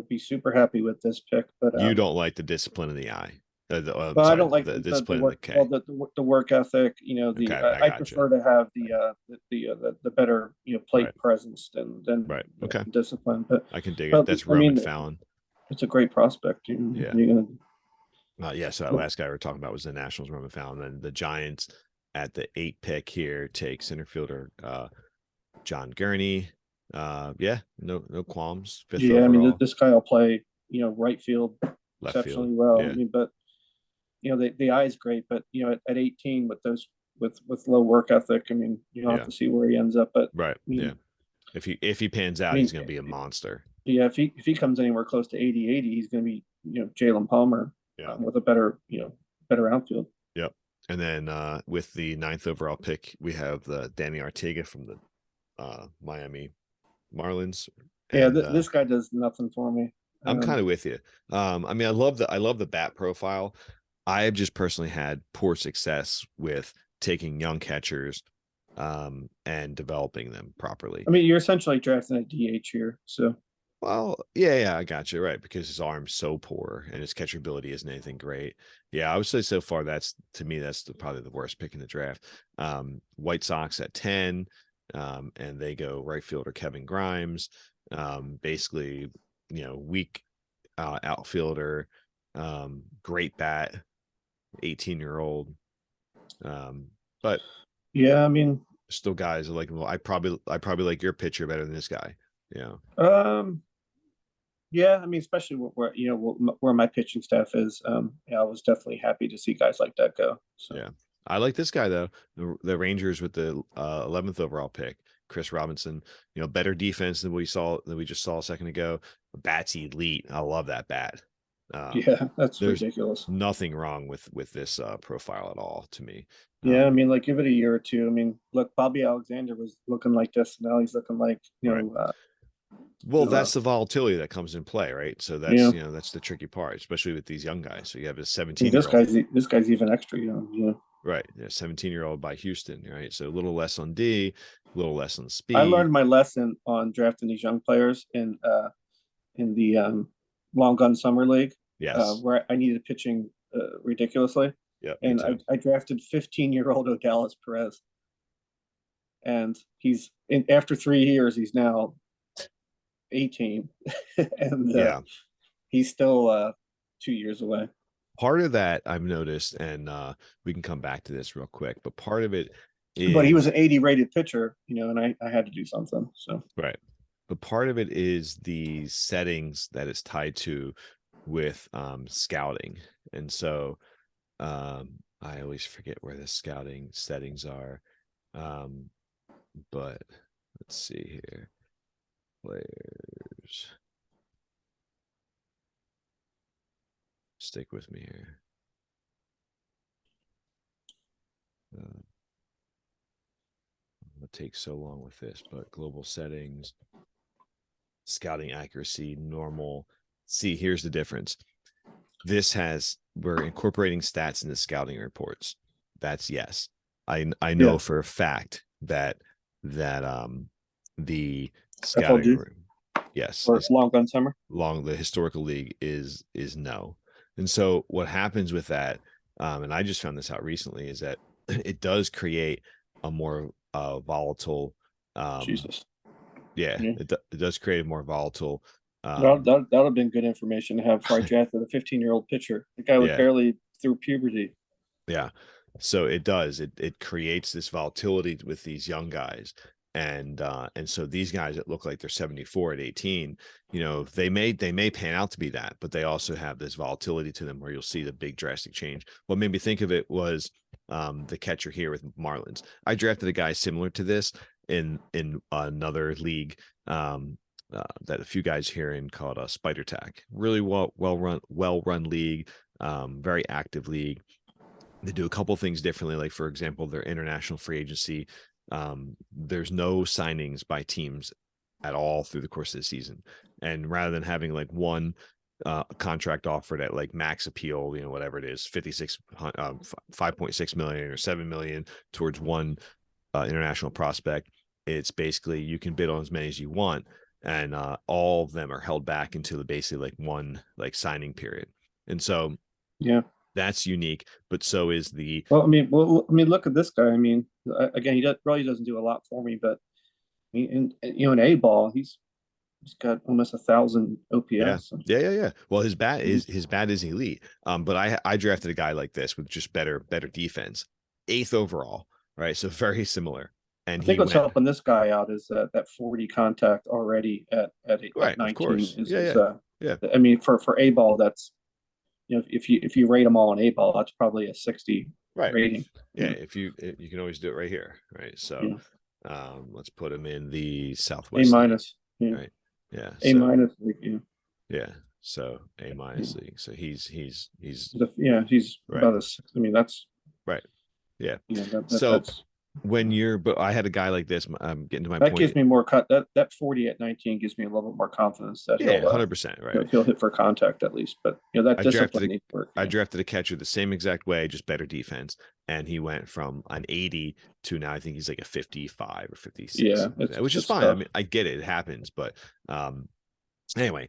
be super happy with this pick, but You don't like the discipline in the eye. Well, I Sorry, don't like the the discipline in the work. Well, K. the work ethic. You know, Okay, I I got you. prefer to have the better Right, plate presence than right. Okay, discipline. But I can dig it. but That's I Roman mean, Fallon. it's a great prospect. Yeah. You're gonna. Yeah, so that last guy we are talking about was the Nationals, Roman Fallon. Then the Giants at the 8 pick here take center fielder John Gurney. Yeah, no qualms. Fifth Yeah, I mean, overall, this guy will play right field left field. exceptionally well. I Yeah, mean, but the eye is great, but at 18 with those with low work ethic, I mean, you'll have yeah, to see where he ends up. But right. I Yeah, mean, if he pans I out, he's mean, going to be a monster. yeah, if he comes anywhere close to 80, he's going to be Jalen Palmer Yeah. with a better outfield. Yep. And then with the 9th overall pick, we have the Danny Artiga from the Miami Marlins, Yeah, and this guy does nothing for me. I'm kind of with you. I mean, I love the bat profile. I have just personally had poor success with taking young catchers and developing them properly. I mean, you're essentially drafting a DH here, so Well, yeah, I got you right because his arm's so poor and his catchability isn't anything great. Yeah, I would say so far that's to me that's probably the worst pick in the draft. White Sox at 10, and they go right fielder Kevin Grimes. Basically, weak outfielder, great bat, 18-year-old. But yeah, I mean, still guys are like, well, I probably like your pitcher better than this guy. Yeah. um, yeah, I mean, especially where my pitching staff is. Yeah, I was definitely happy to see guys like that go. So Yeah. I like this guy though. The Rangers with the 11th overall pick, Chris Robinson. Better defense than we just saw a second ago. Bat's elite. I love that bat. Um, yeah, that's there's ridiculous. nothing wrong with this profile at all to me. Yeah, I mean, like give it a year or two. I mean, look, Bobby Alexander was looking like this. Now he's looking like Right. Well, that's the volatility that comes in play, right? So you that's know, that's the tricky part, especially with these young guys. So you have a I mean, 17-year-old. this guy's even extra young. Right. Yeah, 17-year-old by Houston, right? So a little less on D, a little less on I speed. learned my lesson on drafting these young players in the long gun summer league, Yes. where I needed pitching ridiculously, Yeah, me and too. I drafted 15-year-old Odalis Perez, and after 3 years he's now 18, and Yeah. he's still 2 years away. Part of that I've noticed, and we can come back to this real quick, but part of it But he was is an 80 rated pitcher, and I had to do something. So right. But part of it is the settings that it's tied to with scouting. And so I always forget where the scouting settings are. But let's see here. Players. Stick with me here. It takes so long with this, but global settings, scouting accuracy, normal. See, here's the difference. We're incorporating stats in the scouting reports. That's yes. I know yeah, for a fact that the scouting FLG room, yes, or is long gun summer. the historical league is no. And so what happens with that, and I just found this out recently, is that it does create a more volatile Jesus, yeah, yeah. it does create a more volatile That'd have been good information to have before I drafted a 15-year-old pitcher. The guy was yeah, barely through puberty. yeah. So it does. It creates this volatility with these young guys. And so these guys that look like they're 74 at 18, they may pan out to be that, but they also have this volatility to them where you'll see the big drastic change. What made me think of it was the catcher here with Marlins. I drafted a guy similar to this in another league that a few guys here in called a Spider Tack. Really well run league, very active league. They do a couple things differently. Like for example, their international free agency. There's no signings by teams at all through the course of the season. And rather than having like one contract offered at like max appeal, whatever it is, 5.6 million or 7 million towards one international prospect, it's basically you can bid on as many as you want. And all of them are held back into basically like one like signing period. And so Yeah. That's unique, but so is the Look at this guy. I mean, again, really doesn't do a lot for me, but in A ball, he's got almost 1,000 yeah. OPS. Yeah. Well, his bat is elite. But I drafted a guy like this with just better defense, 8th overall, right? So very similar. And I think he what's went helping this guy out is that 40 contact already at right, of 19 course. is Yeah. I mean, for A ball, that's, if you rate them all in A ball, that's probably a 60 Right. rating. Yeah, if you can always do it right here, right? So Yeah. let's put him in the A Southwest League, minus. Yeah. right? Yeah. A So minus. Yeah. yeah. So A Yeah. minus league. So he's He's right. about a six. I mean, that's Right. Yeah. So that's but I had a guy like this, I'm getting to my that gives point. me more cut. That 40 at 19 gives me a little bit more confidence that Yeah, 100%, right. he'll hit for contact at least. But that I discipline drafted needs work. I drafted a catcher the same exact way, just better defense, and he went from an 80 to now I think he's like a 55 or 56, Yeah, which is it's fine. I tough. mean, I get it, it happens, but anyway,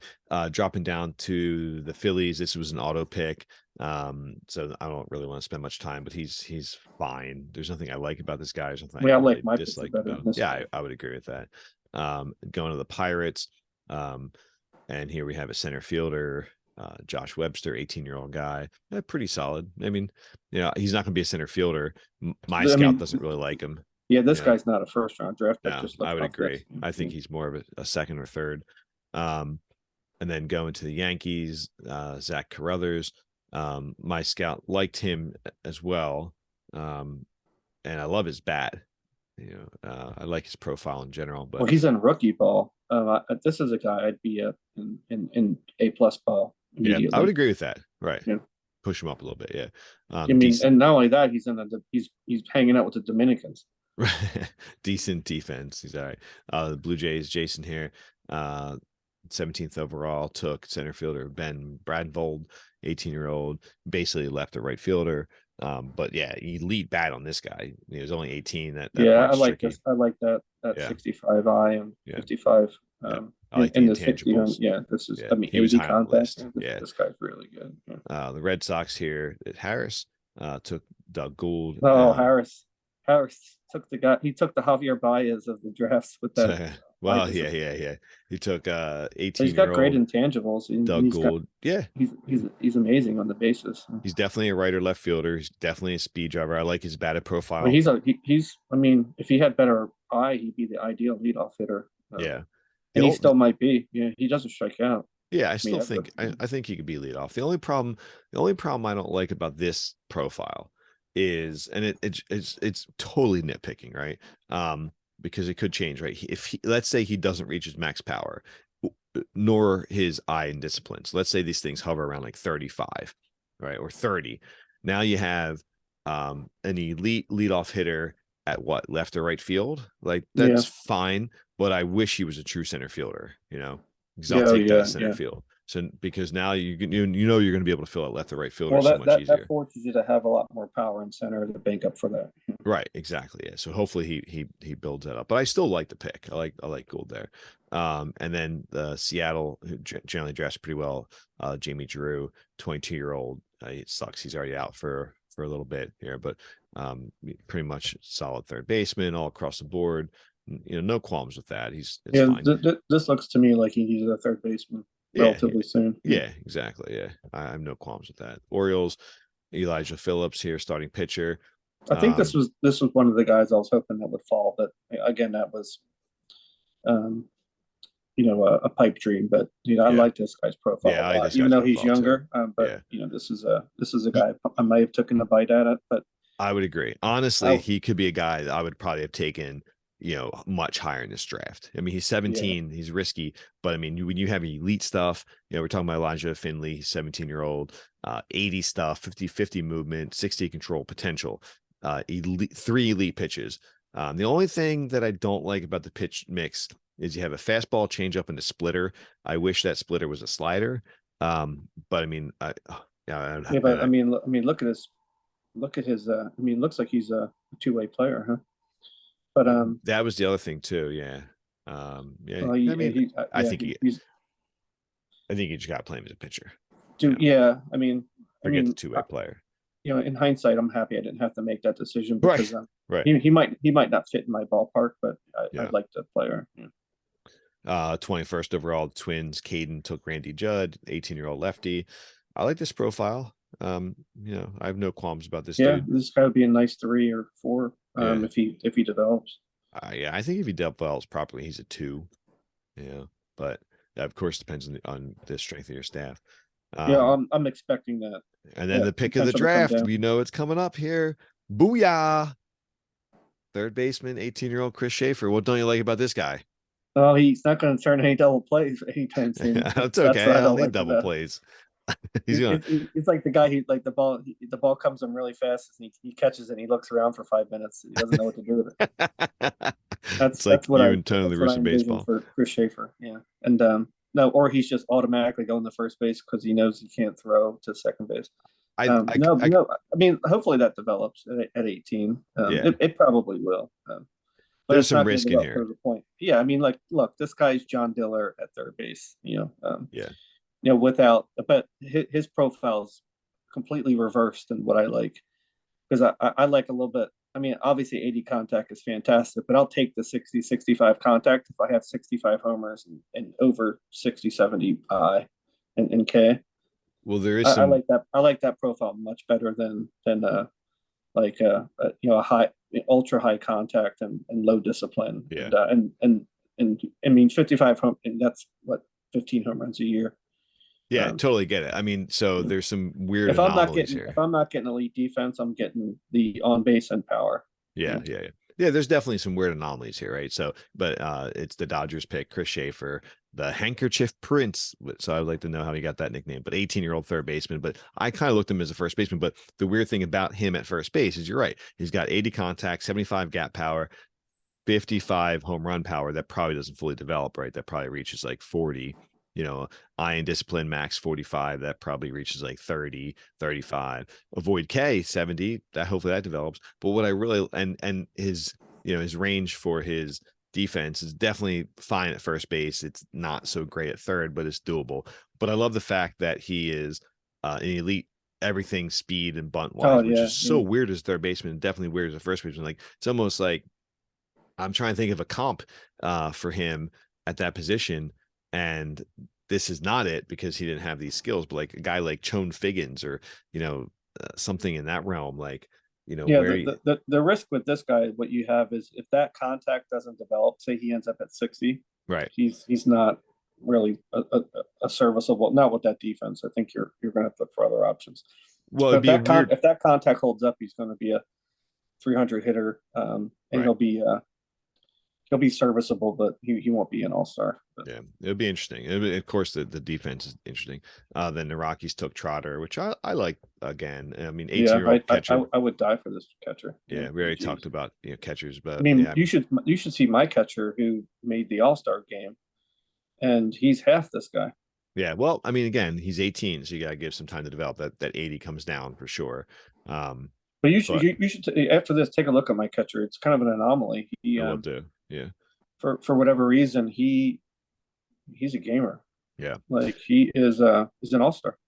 dropping down to the Phillies, this was an auto pick. So I don't really want to spend much time, but he's fine. There's nothing I like about this guy. There's nothing I mean, I I like really my picks dislike better about than him. this Yeah, guy. I would agree with that. Going to the Pirates, and here we have a center fielder, Josh Webster, 18-year-old guy, pretty solid. I mean, he's not going to be a center fielder. My I scout mean, doesn't really like him. yeah, this You know, guy's not a first round draft pick. no, Just I look would how agree. fits. I think he's more of a second or third. And then going to the Yankees, Zach Carruthers. My scout liked him as well, and I love his bat. I like his profile in general. Well, But he's in rookie ball. This is a guy I'd be in A plus ball yeah, I would immediately. agree with that. Right, Yeah. push him up a little bit. Yeah, I mean, decent. and not only that, he's hanging out with the Dominicans. Decent defense. He's all right. The Blue Jays, Jason here, 17th overall, took center fielder Ben Bradvold, 18-year-old, basically left or right fielder. But yeah, elite bat on this guy. He was only 18. That Yeah, I part's like tricky. this. I like that Yeah, 65 I and yeah, 55 yeah. I like the in the 60. intangibles. Yeah, this is. Yeah, I mean, he was 80 high on the contact. list. This, Yeah. this guy's really good. Yeah. The Red Sox here at Harris took Doug Gould. Oh, Harris took the guy. He took the Javier Baez of the drafts with that. Well, yeah. He took He's got great 18-year-old intangibles, and Doug Gould. Yeah, he's amazing on the bases. he's definitely a right or left fielder. He's definitely a speed driver. I like his batted I mean, profile. he's. I mean, if he had better eye, he'd be the ideal leadoff hitter. Yeah. And he still might be. Yeah, he doesn't strike out. Yeah, I still think I think he could be leadoff. The only problem I don't like about this profile is, and it's totally nitpicking, right? Because it could change, right? Let's say he doesn't reach his max power, nor his eye and discipline. So let's say these things hover around like 35, right, or 30. Now you have an elite leadoff hitter at what, left or right field? Like that's fine, but I wish he was a true center fielder, because I'll take that center field. So because now you're going to be able to fill out left or right fielder so much easier. That forces you to have a lot more power in center to bank up for that. Right, exactly. Yeah. So hopefully he builds that up. But I still like the pick. I like Gould there. And then the Seattle, who generally drafts pretty well, Jamie Drew, 22-year-old. It sucks. He's already out for a little bit here, but pretty much solid third baseman all across the board. No qualms with that. It's fine. This looks to me like he needed a third baseman relatively soon. Yeah, exactly. Yeah, I have no qualms with that. Orioles, Elijah Phillips here, starting pitcher. I think this was one of the guys I was hoping that would fall, but again, that was, a pipe dream. But I like this guy's profile a lot, even though he's younger. But this is a guy I might have taken a bite at it, but I would agree. Honestly, he could be a guy that I would probably have taken, much higher in this draft. I mean, he's 17, he's risky, but I mean, when you have elite stuff, we're talking about Elijah Finley, 17-year-old, 80 stuff, 50-50 movement, 60 control potential, three elite pitches. The only thing that I don't like about the pitch mix is you have a fastball, changeup, and a splitter. I wish that splitter was a slider. But I mean, but I mean, look at his. I mean, looks like he's a two-way player, huh? But that was the other thing too. Yeah. I think you just got to play him as a pitcher. I mean, I forget the mean, two-way player. in hindsight, I'm happy I didn't have to make that decision Right. because Right. he might not fit in my ballpark, but I Yeah. like the player. 21st overall, Twins. Caden took Randy Judd, 18-year-old lefty. I like this profile. I have no qualms about this Yeah, dude. this got to be a nice 3 or 4 Yeah. if he develops. Yeah, I think if he develops properly, he's a 2. Yeah, but that of course depends on the strength of your staff. Yeah, Um, I'm expecting that and then the pick of the potential to come draft, down. we know it's coming up here. Booyah! Third baseman, 18-year-old Chris Schaefer. What don't you like about this guy? Oh, he's not going to turn any double plays anytime soon. That's That's okay. what I I don't don't need like double about it. plays. He's gonna. It's like the guy who like the ball comes him really fast and he catches it and he looks around for 5 minutes. He doesn't know what to do with it. It's like you and Tony La That's what I Russa envision baseball. for Chris Schaefer. Yeah, and no, or he's just automatically going to first base because he knows he can't throw to second base. No, no. I mean, hopefully that develops at 18. Yeah. It probably will. But There's it's some not going to risk in develop to here. the point. Yeah, I mean, like, look, this guy's John Diller at third base. Yeah. Without, but his profile's completely reversed than what I like because I like a little bit. I mean, obviously 80 contact is fantastic, but I'll take the 60, 65 contact if I have 65 homers and over 60, 70 I and K. Well, there is I some. like that. I like that profile much better than a high, ultra high contact and low discipline. Yeah. And I mean 55 home, and that's what 15 home runs a year. Yeah, totally get it. I mean, so there's some weird anomalies here. If I'm not getting elite defense, I'm getting the on base and power. Yeah. Yeah, there's definitely some weird anomalies here, right? So, but it's the Dodgers pick, Chris Schaefer, the handkerchief prince. So I would like to know how he got that nickname, but 18-year-old third baseman. But I kind of looked at him as a first baseman. But the weird thing about him at first base is you're right. He's got 80 contact, 75 gap power, 55 home run power. That probably doesn't fully develop, right? That probably reaches like 40. Iron discipline max 45, that probably reaches like 30, 35. Avoid K 70, that hopefully that develops. But what I really and his his range for his defense is definitely fine at first base. It's not so great at third, but it's doable. But I love the fact that he is an elite everything speed and bunt wise, which is so weird as third baseman and definitely weird as a first baseman. Like it's almost like I'm trying to think of a comp for him at that position. And this is not it because he didn't have these skills, but like a guy like Chone Figgins or, something in that realm, like, the risk with this guy, what you have is if that contact doesn't develop, say he ends up at 60, right. He's not really a serviceable, not with that defense. I think you're going to look for other options. Well, if that contact holds up, he's going to be a 300 hitter, and right. He'll be serviceable, but he won't be an all-star. Yeah, it'll be interesting. Of course, the defense is interesting. Then the Rockies took Trotter, which I like again. I mean, 18-year-old catcher. I would die for this catcher. Yeah, we already talked about catchers, but I mean, yeah. you should see my catcher who made the all-star game, and he's half this guy. Yeah, well, I mean, again, he's 18, so you gotta give some time to develop. That 80 comes down for sure. But you should after this take a look at my catcher. It's kind of an anomaly. I will do. Yeah. For whatever reason, he's a gamer. Yeah. Like he is an all-star.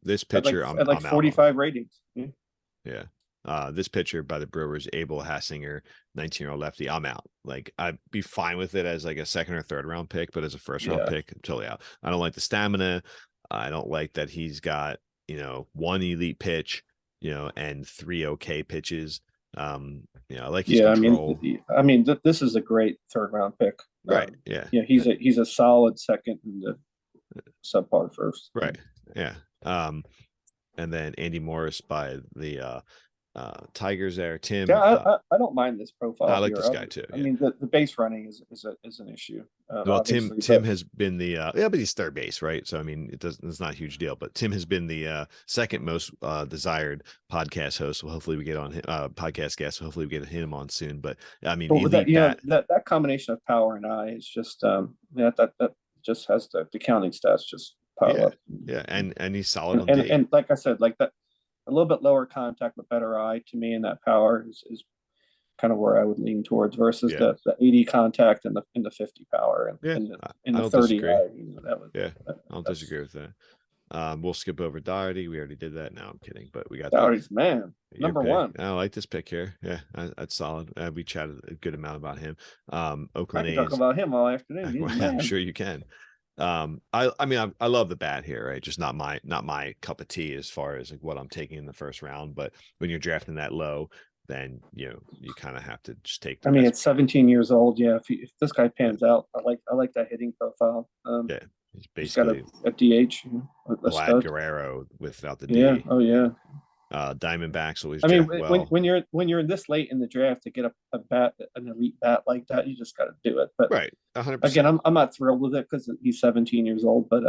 This pitcher at like 45 ratings. Yeah. This pitcher by the Brewers, Abel Hassinger, 19-year-old lefty. I'm out. Like I'd be fine with it as like a second or third round pick, but as a first round pick, I'm totally out. I don't like the stamina. I don't like that he's got, one elite pitch, and 3 okay pitches. I like his control. I mean, this is a great third round pick. Right. Yeah. Yeah, he's a solid second and a subpar first. Right. Yeah. And then Andy Morris by the Tigers there. Tim. Yeah, I don't mind this profile. I like this guy too. I mean, the base running is an issue. Well, Tim has been the but he's third base, right? So I mean, it's not a huge deal. But Tim has been the second most desired podcast host. So hopefully we get on podcast guest. So hopefully we get him on soon. But I mean, that combination of power and eye is just that just has the counting stats just pile up. Yeah, and he's solid and like I said, like that. A little bit lower contact but better eye to me, and that power is kind of where I would lean towards versus the 80 contact and the 50 power and the 30 eye. I don't disagree with that. We'll skip over Doherty. We already did that. No, I'm kidding. But we got Doherty's man, your number pick. one. I like this pick here. Yeah, that's solid. We chatted a good amount about him. I Oakland can talk A's. about him all afternoon. He's the I'm man. sure you can. I mean, I love the bat here, right? Just not my cup of tea as far as like what I'm taking in the first round. But when you're drafting that low, then you kind of have to just take the I mean, best. it's 17 years old. Yeah, if this guy Yeah, pans out, I like that hitting profile. yeah. He's He's got basically a DH, a Vlad stud. Guerrero without the Yeah. D. Oh Yeah. yeah. Diamondbacks always I mean, draft well. when you're this late in the draft to get a bat, an elite bat like that, you just got to do it. But Right, again, 100%. I'm not thrilled with it because he's 17 years old. But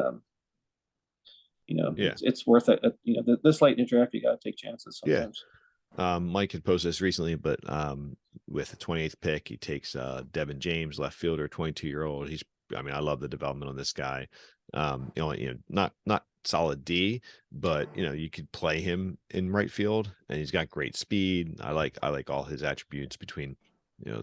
Yeah, it's worth it. This late in the draft, you got to take chances yeah. sometimes. Mike had posted this recently, but with the 28th pick, he takes Devin James, left fielder, 22-year-old. I mean, I love the development on this guy. Not solid D, but you could play him in right field, and he's got great speed. I like all his attributes between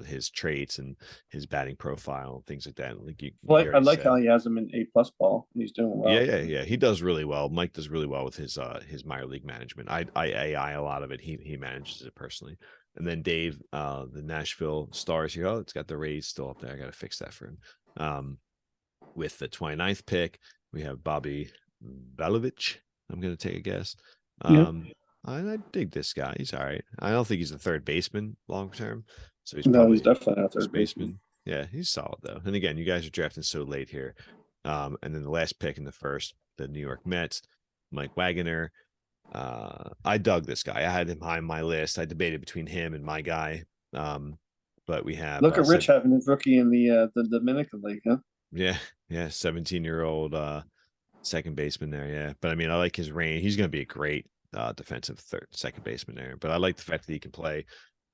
his traits and his batting profile and things like that. Like you Well, I already like how said. he has him in A+ ball, and he's doing Yeah, well. yeah, yeah. He does really well. Mike does really well with his minor league management. I AI a lot of it. He manages it personally. And then Dave, the Nashville Stars here. Oh, it's got the Rays still up there. I got to fix that for him. With the 29th pick, we have Bobby Balovich. I'm gonna take a guess. Yeah, I dig this guy. He's all right. I don't think he's a third baseman long term, so he's no, he's probably definitely not first third baseman. baseman. Yeah, he's solid though. And again, you guys are drafting so late here. And then the last pick in the first, the New York Mets, Mike Wagner. I dug this guy. I had him high on my list. I debated between him and my guy. But we have Look at Rich having his rookie in the Dominican League, huh? yeah, 17-year-old second baseman there. Yeah. But I mean, I like his range. He's gonna be a great defensive second baseman there. But I like the fact that he can play,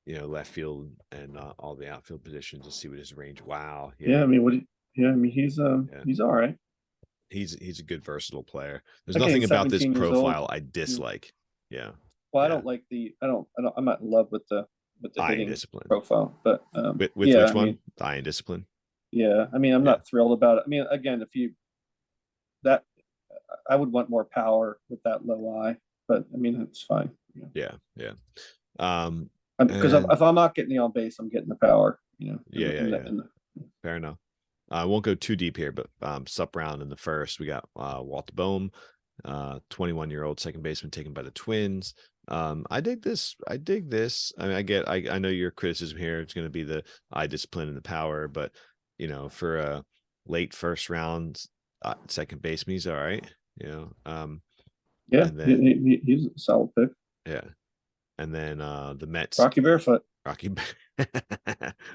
left field and all the outfield positions to see what his range. Wow. Yeah, Yeah. I mean, yeah, I mean, Yeah. he's all right. He's a good versatile player. There's Again, nothing he's about this 17 years old. profile I dislike. Yeah. Well, I Yeah. don't like I'm not in love with the Eye and hitting discipline. profile, but With yeah, which I one? mean, Eye and discipline. yeah, I mean, I'm Yeah. not thrilled about it. I mean, again, if you that I would want more power with that low eye, but I mean, it's fine. Yeah. Yeah. Yeah. Um, Because and if I'm not getting the on base, I'm getting the power. yeah, yeah, yeah. Fair enough. I won't go too deep here, but sup round in the first, we got Walt Boehm, 21-year-old second baseman taken by the Twins. I dig this. I dig this. I mean, I know your criticism here. It's going to be the eye discipline and the power, but for a late first round second baseman, he's all right. Yeah, And then he's a solid pick. yeah, and then the Mets, Rocky Barefoot. Rocky.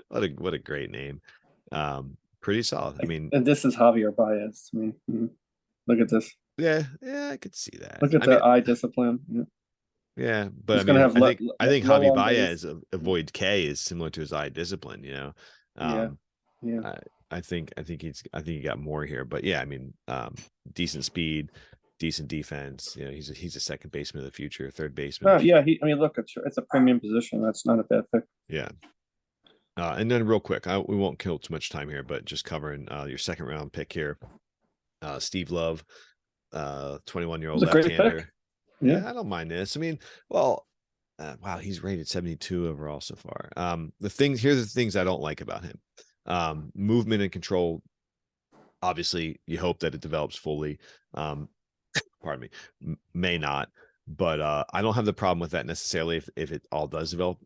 What a great name. Pretty solid. I mean, And this is Javier Baez to me. Look at this. yeah, I could see that. Look at I mean, the eye discipline. Yeah. yeah, but He's I gonna mean, have I think low Javi on base. Baez avoid K is similar to his eye discipline. Yeah, Um, yeah. I think he got more here, but yeah, I mean, decent speed, decent defense. He's a second baseman of the future, third baseman. Yeah. I mean, look, it's a premium position. That's not a bad pick. Yeah. And then real quick, we won't kill too much time here, but just covering your second round pick here, Steve Love, 21-year-old It's a great left-hander. pick. Yeah, I don't mind this. I mean, well, wow, he's rated 72 overall so far. Here's the things I don't like about him. Movement and control. Obviously, you hope that it develops fully. Pardon me, may not, but I don't have the problem with that necessarily if it all does develop.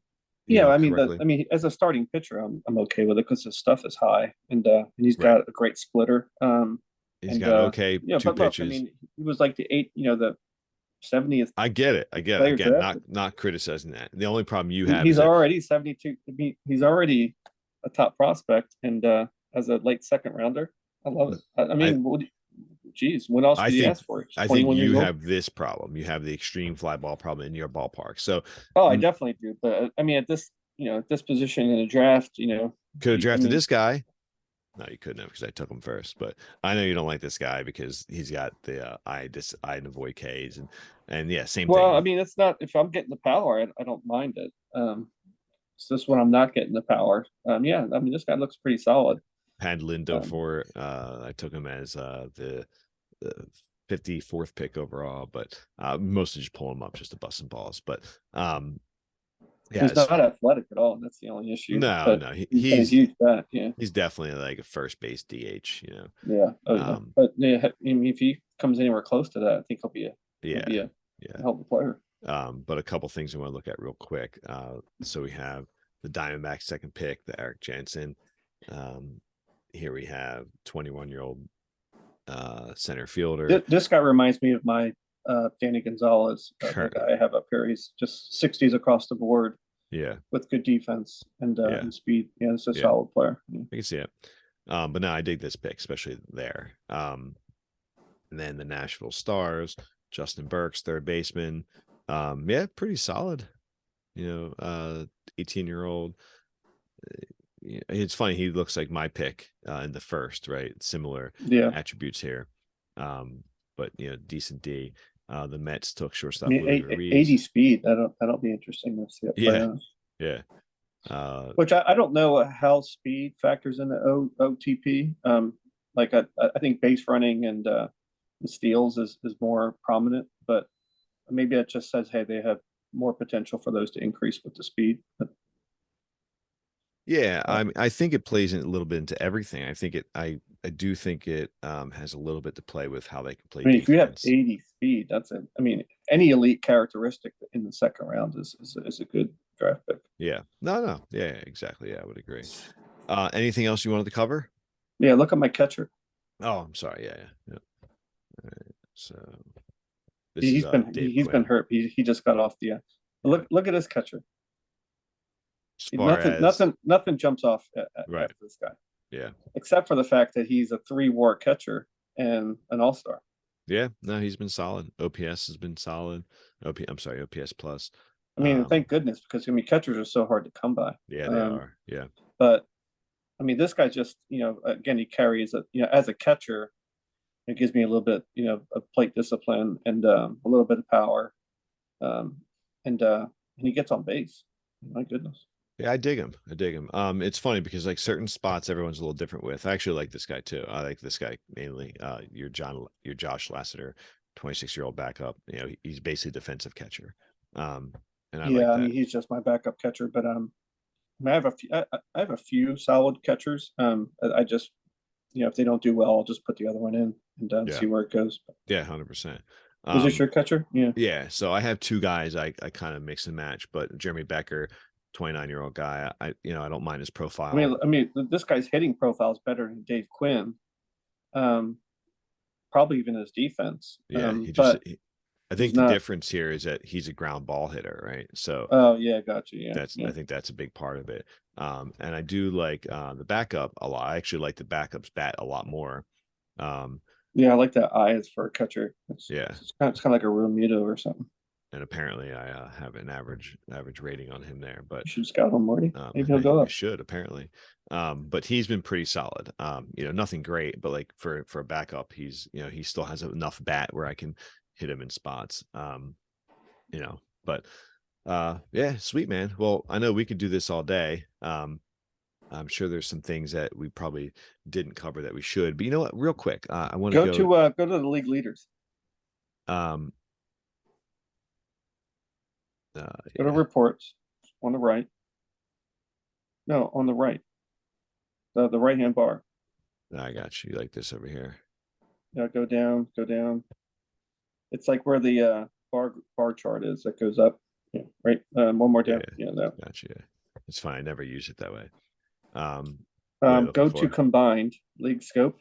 Yeah, I mean, correctly. as a starting pitcher, I'm okay with it because his stuff is high, and he's Right. got a great splitter. He's got okay yeah, two but look, pitches. I mean, he was like the 70th. I get it. player Again, drafted. not criticizing that. The only problem you have He's is that already 72. He's already a top prospect, and as a late second rounder, I love it. I mean, geez, what else could you ask for? He's I 21 think years you old. have this problem. You have the extreme fly ball problem in your ballpark. So, Oh, I definitely do. But I mean, at this position in the draft, could have drafted this guy. No, you couldn't have because I took him first. But I know you don't like this guy because he's got the eye and avoid Ks and yeah, same thing. Well, I mean, it's not if I'm getting the power, I don't mind it. It's just when I'm not getting the power. Yeah, I mean, this guy looks pretty solid. Had Lindo for I took him as the 54th pick overall, but mostly just pulling him up just to bust some balls. But yeah, He's not athletic at all. That's the only issue. no, But no, he's got a huge bat. Yeah. he's definitely like a first base DH, you know. Yeah. Oh yeah. But yeah, I mean, if he comes anywhere close to that, I think he'll be a hell of a player. But a couple things I want to look at real quick. So we have the Diamondbacks second pick, the Eric Jansen. Here we have 21-year-old center fielder. This guy reminds me of my Danny Gonzalez, the guy I have up here. He's just 60s across the board. Yeah. With good defense and speed. Yeah, it's a solid player. Yeah. I can see it. But no, I dig this pick, especially there. And then the Nashville Stars, Justin Burks, third baseman. Yeah, pretty solid. You know, 18-year-old. It's funny, he looks like my pick in the first, right? Similar attributes here. But you know, decent D. The Mets took shortstop. I mean, 80 speed. That'll be interesting to see. Yeah. Which I don't know how speed factors into OTP. Like I think base running and steals is more prominent, but maybe it just says, hey, they have more potential for those to increase with the speed. Yeah, I think it plays in a little bit into everything. I think I do think it has a little bit to play with how they can play. I mean, defense. If you have 80 speed, I mean, any elite characteristic in the second round is a good draft pick. Yeah. No. Yeah, exactly. Yeah, I would agree. Anything else you wanted to cover? Yeah, look at my catcher. Oh, I'm sorry. Yeah. All right. So he's been hurt. He just got off the look at his catcher. Nothing jumps off at this guy. Yeah. Except for the fact that he's a 3-WAR catcher and an all-star. Yeah, no, he's been solid. OPS has been solid. OPS plus. I mean, thank goodness, because I mean, catchers are so hard to come by. Yeah, they are. Yeah. But I mean, this guy just, again, he carries as a catcher, it gives me a little bit, of plate discipline and a little bit of power. And he gets on base. My goodness. Yeah, I dig him. It's funny because like certain spots everyone's a little different with. I actually like this guy too. I like this guy mainly. Your Josh Lasseter, 26-year-old backup. You know, he's basically defensive catcher. And I like that. I mean, he's just my backup catcher, but I have a few solid catchers. I just, if they don't do well, I'll just put the other one in and see where it goes. Yeah, 100%. Is this your catcher? Yeah. Yeah. So I have two guys I kind of mix and match, but Jeremy Becker, 29-year-old guy, I don't mind his profile. I mean, this guy's hitting profile is better than Dave Quinn. Probably even his defense. Yeah, I think the difference here is that he's a ground ball hitter, right? So gotcha. Yeah, I think that's a big part of it. And I do like the backup a lot. I actually like the backup's bat a lot more. I like that eye as for a catcher. It's kind of like a Romito or something. And apparently I have an average rating on him there, but you should scout him, Marty. Maybe he'll go up. Should apparently. But he's been pretty solid. Nothing great, but like for a backup, he's he still has enough bat where I can hit him in spots. But yeah, sweet, man. Well, I know we could do this all day. I'm sure there's some things that we probably didn't cover that we should, but you know what, real quick, I want to go to the league leaders. Go to reports on the right. No, on the right. The right-hand bar. I got you. Like this over here. Yeah, go down. It's like where the bar chart is that goes up. Yeah, right. One more down. Yeah, that. Gotcha. It's fine. I never use it that way. Go to combined league scope.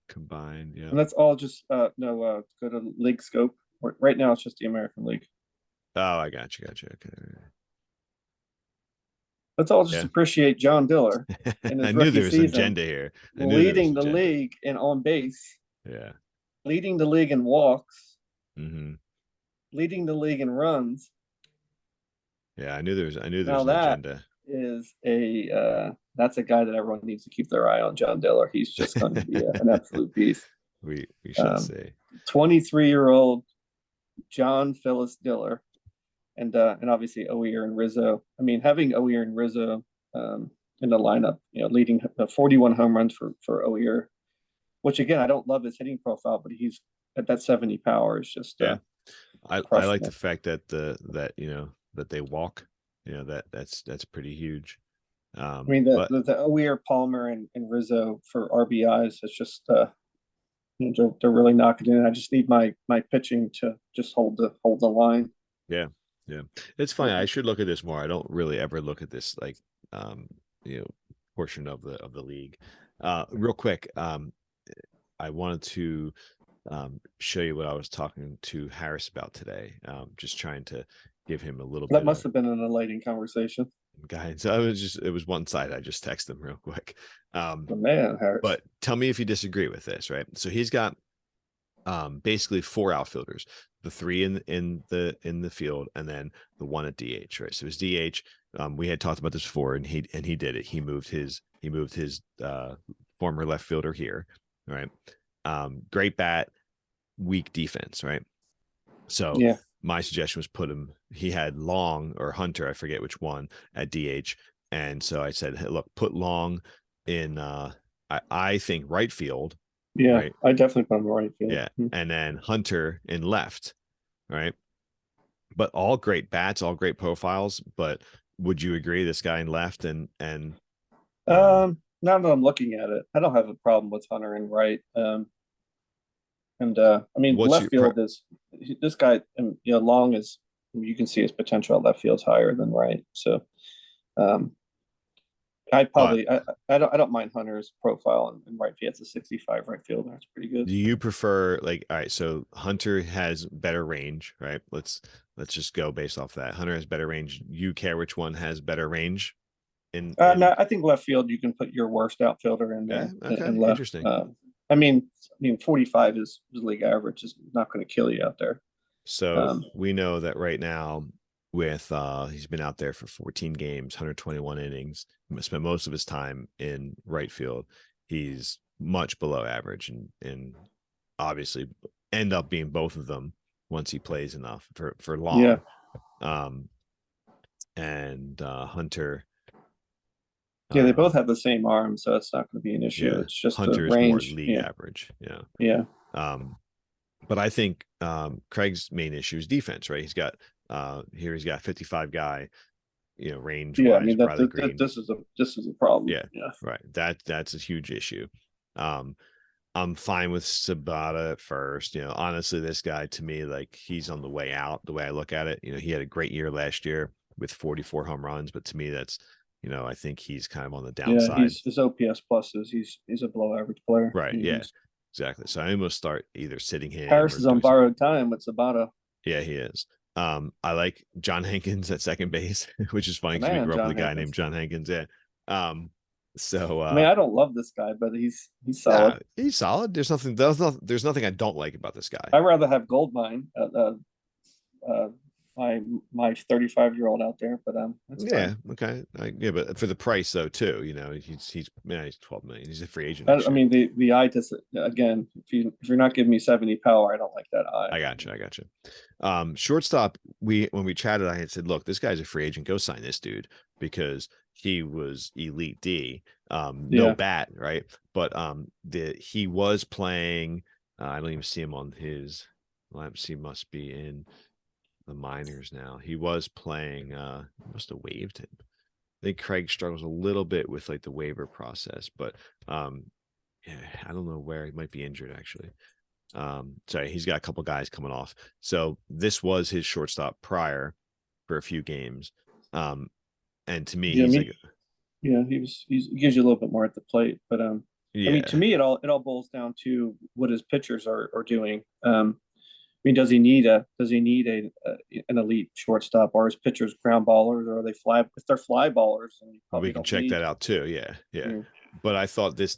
Combined, yeah. And that's all just go to league scope. Right now it's just the American League. Oh, I got you. Okay. Let's all just appreciate John Diller. I knew there was an agenda here. Leading the league in on base. Yeah. Leading the league in walks. Mm-hmm. Leading the league in runs. Yeah, I knew there was an agenda. That's a guy that everyone needs to keep their eye on, John Diller. He's just going to be an absolute beast. We should say 23-year-old John Phyllis Diller, and obviously Owier and Rizzo. I mean, having Owier and Rizzo in the lineup, leading 41 home runs for Owier, which again, I don't love his hitting profile, but he's at that 70 power is just Yeah. I like crushing the it. fact that that they walk, that's pretty huge. I mean, But the Owier, Palmer, and Rizzo for RBIs. It's just they're really knocking it in. I just need my pitching to just hold the line. yeah, yeah, it's funny. I should look at this more. I don't really ever look at this like um, you know, portion of the league. Real quick, I wanted to show you what I was talking to Harris about today. Just trying to give him a little That bit must of have been an enlightening conversation. guidance. It was one side. I just texted him real quick. But man, Harris. But tell me if you disagree with this, right? So he's got basically four outfielders, the three in the field, and then the one at DH, right? So his DH, we had talked about this before, and he did it. He moved his former left fielder here, right? Great bat, weak defense, right? So Yeah, my suggestion was put him. He had Long or Hunter, I forget which one, at DH, and so I said, hey, look, put Long in. I think right field, yeah. right? I definitely put him right field. Yeah, and then Hunter in left, right? But all great bats, all great profiles. But would you agree this guy in left Now that I'm looking at it, I don't have a problem with Hunter and Wright. And I mean, what's left your field is this guy. Long is you can see his potential at left field's higher than right. So um, but I don't mind Hunter's profile and right field. It's a 65 right fielder. That's pretty good. do you prefer like all right, so Hunter has better range, right? Let's just go based off that. Hunter has better range. You care which one has better range in No, I think left field you can put your worst outfielder in yeah, there okay, and left. interesting. I mean, 45 is league average is not going to kill you out there. So Um, we know that right now with he's been out there for 14 games, 121 innings, spent most of his time in right field. He's much below average and obviously end up being both of them once he plays enough for yeah, long. Um and Hunter yeah, they both have the same arm, so it's not going to be an issue. yeah, It's just the Hunter is more range. league Yeah, average. Yeah. yeah, Um but I think Craig's main issue is defense, right? He's got 55 guy, range yeah. I wise, mean Riley Green. this is a problem. Yeah, Yeah, right. That's a huge issue. Um, I'm fine with Sabata at first. Honestly, this guy to me, like he's on the way out, the way I look at it. He had a great year last year with 44 home runs, but to me, that's, I think he's kind of on the yeah. downside. His OPS plus is he's a below average player. Right. Yeah, exactly. So I almost start either sitting him Harris or is on doing something. borrowed time with Sabata. Yeah, he is. I like John Hankins at second base, which is funny The because we man, grew up with John a guy named Hankins. John Hankins. Yeah. So I mean, I don't love this guy, but he's solid. nah, he's solid. There's nothing I don't like about this guy. I'd rather have Goldmine, uh, my 35-year-old out there, but that's Yeah, fine. okay. Yeah, but for the price though, too, he's 12 million. He's a free agent next I year. mean, the eye just again, if you're not giving me 70 power, I don't like that eye. I got you. Shortstop, when we chatted, I had said, look, this guy's a free agent. Go sign this dude because he was elite D. No Yeah, bat, right? But he was playing. I don't even see him on his. Well, he must be in the minors now. He was playing. Must have waived him. I think Craig struggles a little bit with like the waiver process, but yeah, I don't know where he might be injured actually. Sorry, he's got a couple guys coming off. So this was his shortstop prior for a few games. And to me, yeah, he's me, like, yeah. He gives you a little bit more at the plate, but I mean, to yeah, me, it all boils down to what his pitchers are doing. I mean, does he need an elite shortstop, or his pitchers ground ballers, or are they fly? If they're fly ballers, then you we probably can don't check need. that out too. Yeah, yeah. You know, But I thought this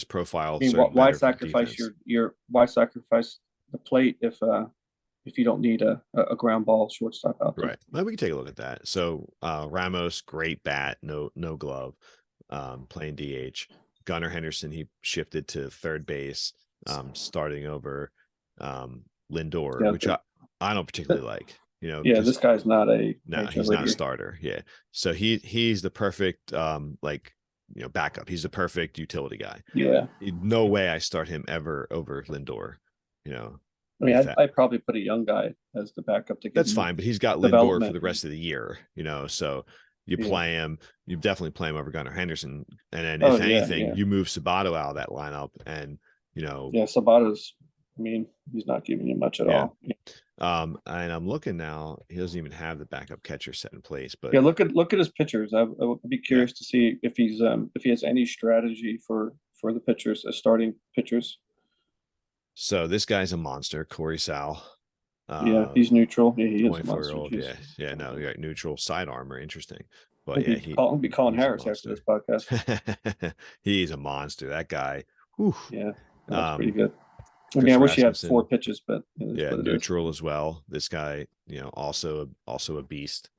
profile I mean, served why better for sacrifice defense. your why sacrifice the plate if you don't need a ground ball shortstop out there? Right. Well, we can take a look at that. So Ramos, great bat, no glove, playing DH. Gunnar Henderson, he shifted to third base, starting over Lindor, Yeah, which I don't particularly like, yeah. because This guy's not a no, major he's not a leaguer. starter. Yeah. So he's the perfect like backup. He's the perfect utility guy. Yeah. No way I start him ever over Lindor. You know, I mean, I'd probably put a young guy as the backup to give that's him fine, but he's got Lindor for development. the rest of the year. So you Yeah. play him. You definitely play him over Gunnar Henderson, and then Oh if yeah, anything, yeah. you move Sabato out of that lineup, and Yeah, Sabato's. I mean, he's not giving you much at yeah. all. And I'm looking now. He doesn't even have the backup catcher set in place. But Yeah, look at his pitchers. I would be yeah. curious to see if he has any strategy for the pitchers as starting pitchers. So this guy's a monster, Corey Sal. Yeah, he's neutral. Yeah, he is a 24-year monster. old. Jeez. Yeah. No, you're right. Neutral side armor. Interesting. But We'll yeah, be calling he's a Harris after monster. this podcast. He's a monster. That guy. Whew. Yeah, that's pretty good. I Chris mean, I wish he had Rasmussen, 4 pitches, but yeah, what it is. neutral as well. This guy, also a beast.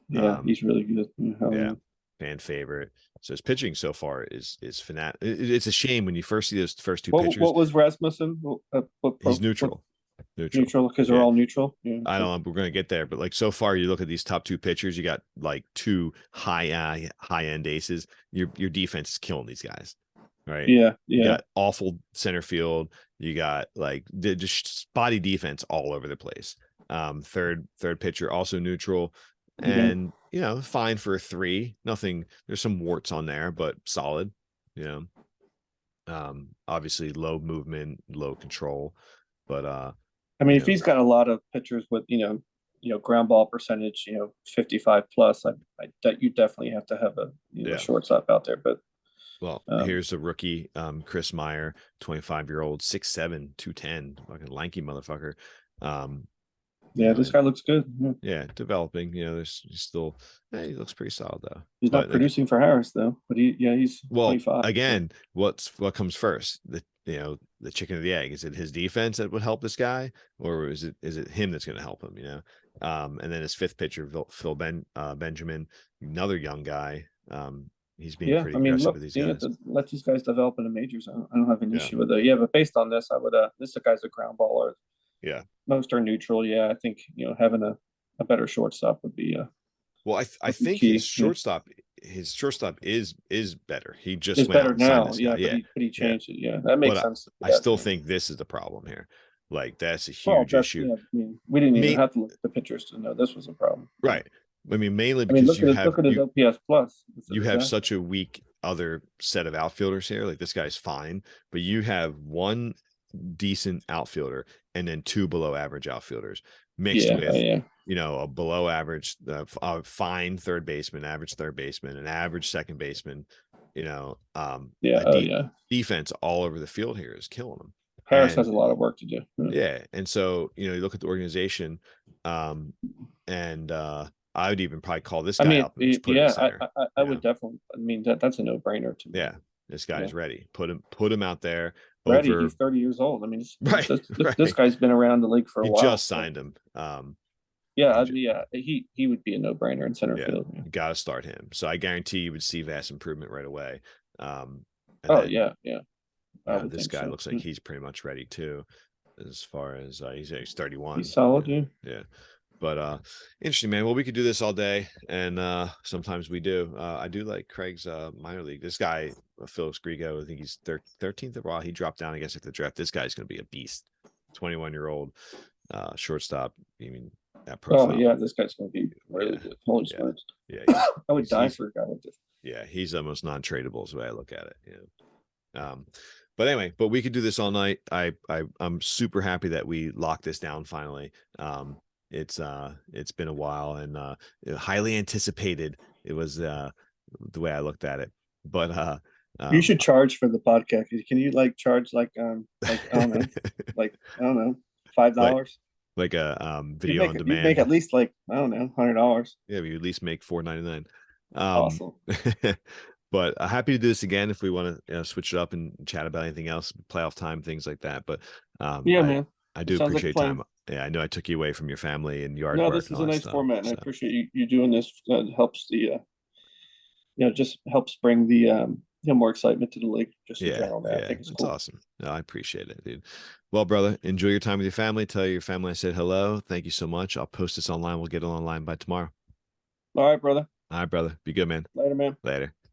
Yeah, he's really good. Yeah, fan favorite. So his pitching so far is fanatic. It's a shame when you first see those first two pitchers. What was Rasmussen? He's neutral. Neutral because they're all neutral. Yeah. I don't know. We're gonna get there, but like so far, you look at these top 2 pitchers. You got like 2 high end aces. Your defense is killing these guys, right? Yeah. You got awful center field. You got like just spotty defense all over the place. Third pitcher also neutral, and fine for a 3. Nothing. There's some warts on there, but solid. Obviously low movement, low control, but I mean, if he's got a lot of pitchers with ground ball percentage, 55 plus, you definitely have to have a shortstop out there. But well, here's a rookie, Chris Meyer, 25-year-old, 6'7", 210, fucking lanky motherfucker. This guy looks good. Yeah, developing. He's still. He looks pretty solid though. He's not producing for Harris though. But he's 25. Again, what comes first? The chicken or the egg? Is it his defense that would help this guy, or is it him that's going to help him? And then his 5th pitcher, Phil Benjamin, another young guy. He's being pretty aggressive with these guys. Let these guys develop in the majors. I don't have an issue with it. Yeah, but based on this, I would. This guy's a ground baller. Yeah, most are neutral. Yeah, I think having a better shortstop would be. Well, I think his shortstop is better. He just is went better out and now. signed this Yeah, guy. but he changed it. Yeah, that makes sense. I still think this is the problem here. Like that's a huge issue. Yeah, I mean, we didn't even have to look at the pitchers to know this was a problem. Right. I mean, mainly because look at his OPS plus. You have such a weak other set of outfielders here. Like this guy's fine, but you have one decent outfielder and then 2 below average outfielders mixed with a below average fine third baseman, average third baseman, an average second baseman. Defense all over the field here is killing them. Harris has a lot of work to do. Yeah, and so you look at the organization, and I would even probably call this guy up and just put him in center. I would definitely. I mean, that's a no-brainer to me. Yeah, this guy's ready. Put him out there. Ready. He's 30 years old. I mean, this guy's been around the league for a while. Just signed him. He would be a no-brainer in center field. You got to start him. So I guarantee you would see vast improvement right away. This guy looks like he's pretty much ready too, as far as he's 31. He's solid, yeah. But interesting, man. Well, we could do this all day, and sometimes we do. I do like Craig's minor league. This guy, Felix Grigo, I think he's 13th overall. He dropped down, I guess, at the draft. This guy's going to be a beast. 21-year-old shortstop. I mean, that profile. Oh yeah, this guy's going to be really good. Holy smokes! Yeah, I would die for a guy like this. Yeah, he's almost non-tradable is the way I look at it. But anyway, we could do this all night. I'm super happy that we locked this down finally. It's been a while and highly anticipated. It was the way I looked at it. But you should charge for the podcast. Can you charge I don't know, $5? Like a video on demand. You make at least I don't know, $100. Yeah, you at least make $4.99. Awesome. But happy to do this again if we want to switch it up and chat about anything else, playoff time, things like that. But man, I do appreciate time. Yeah, I know I took you away from your family and yard work. No, this is a nice format, and I appreciate you doing this. That helps just helps bring the more excitement to the league. Just in general, man. I think it's cool. Awesome. No, I appreciate it, dude. Well, brother, enjoy your time with your family. Tell your family I said hello. Thank you so much. I'll post this online. We'll get it online by tomorrow. All right, brother. All right, brother. Be good, man. Later, man. Later.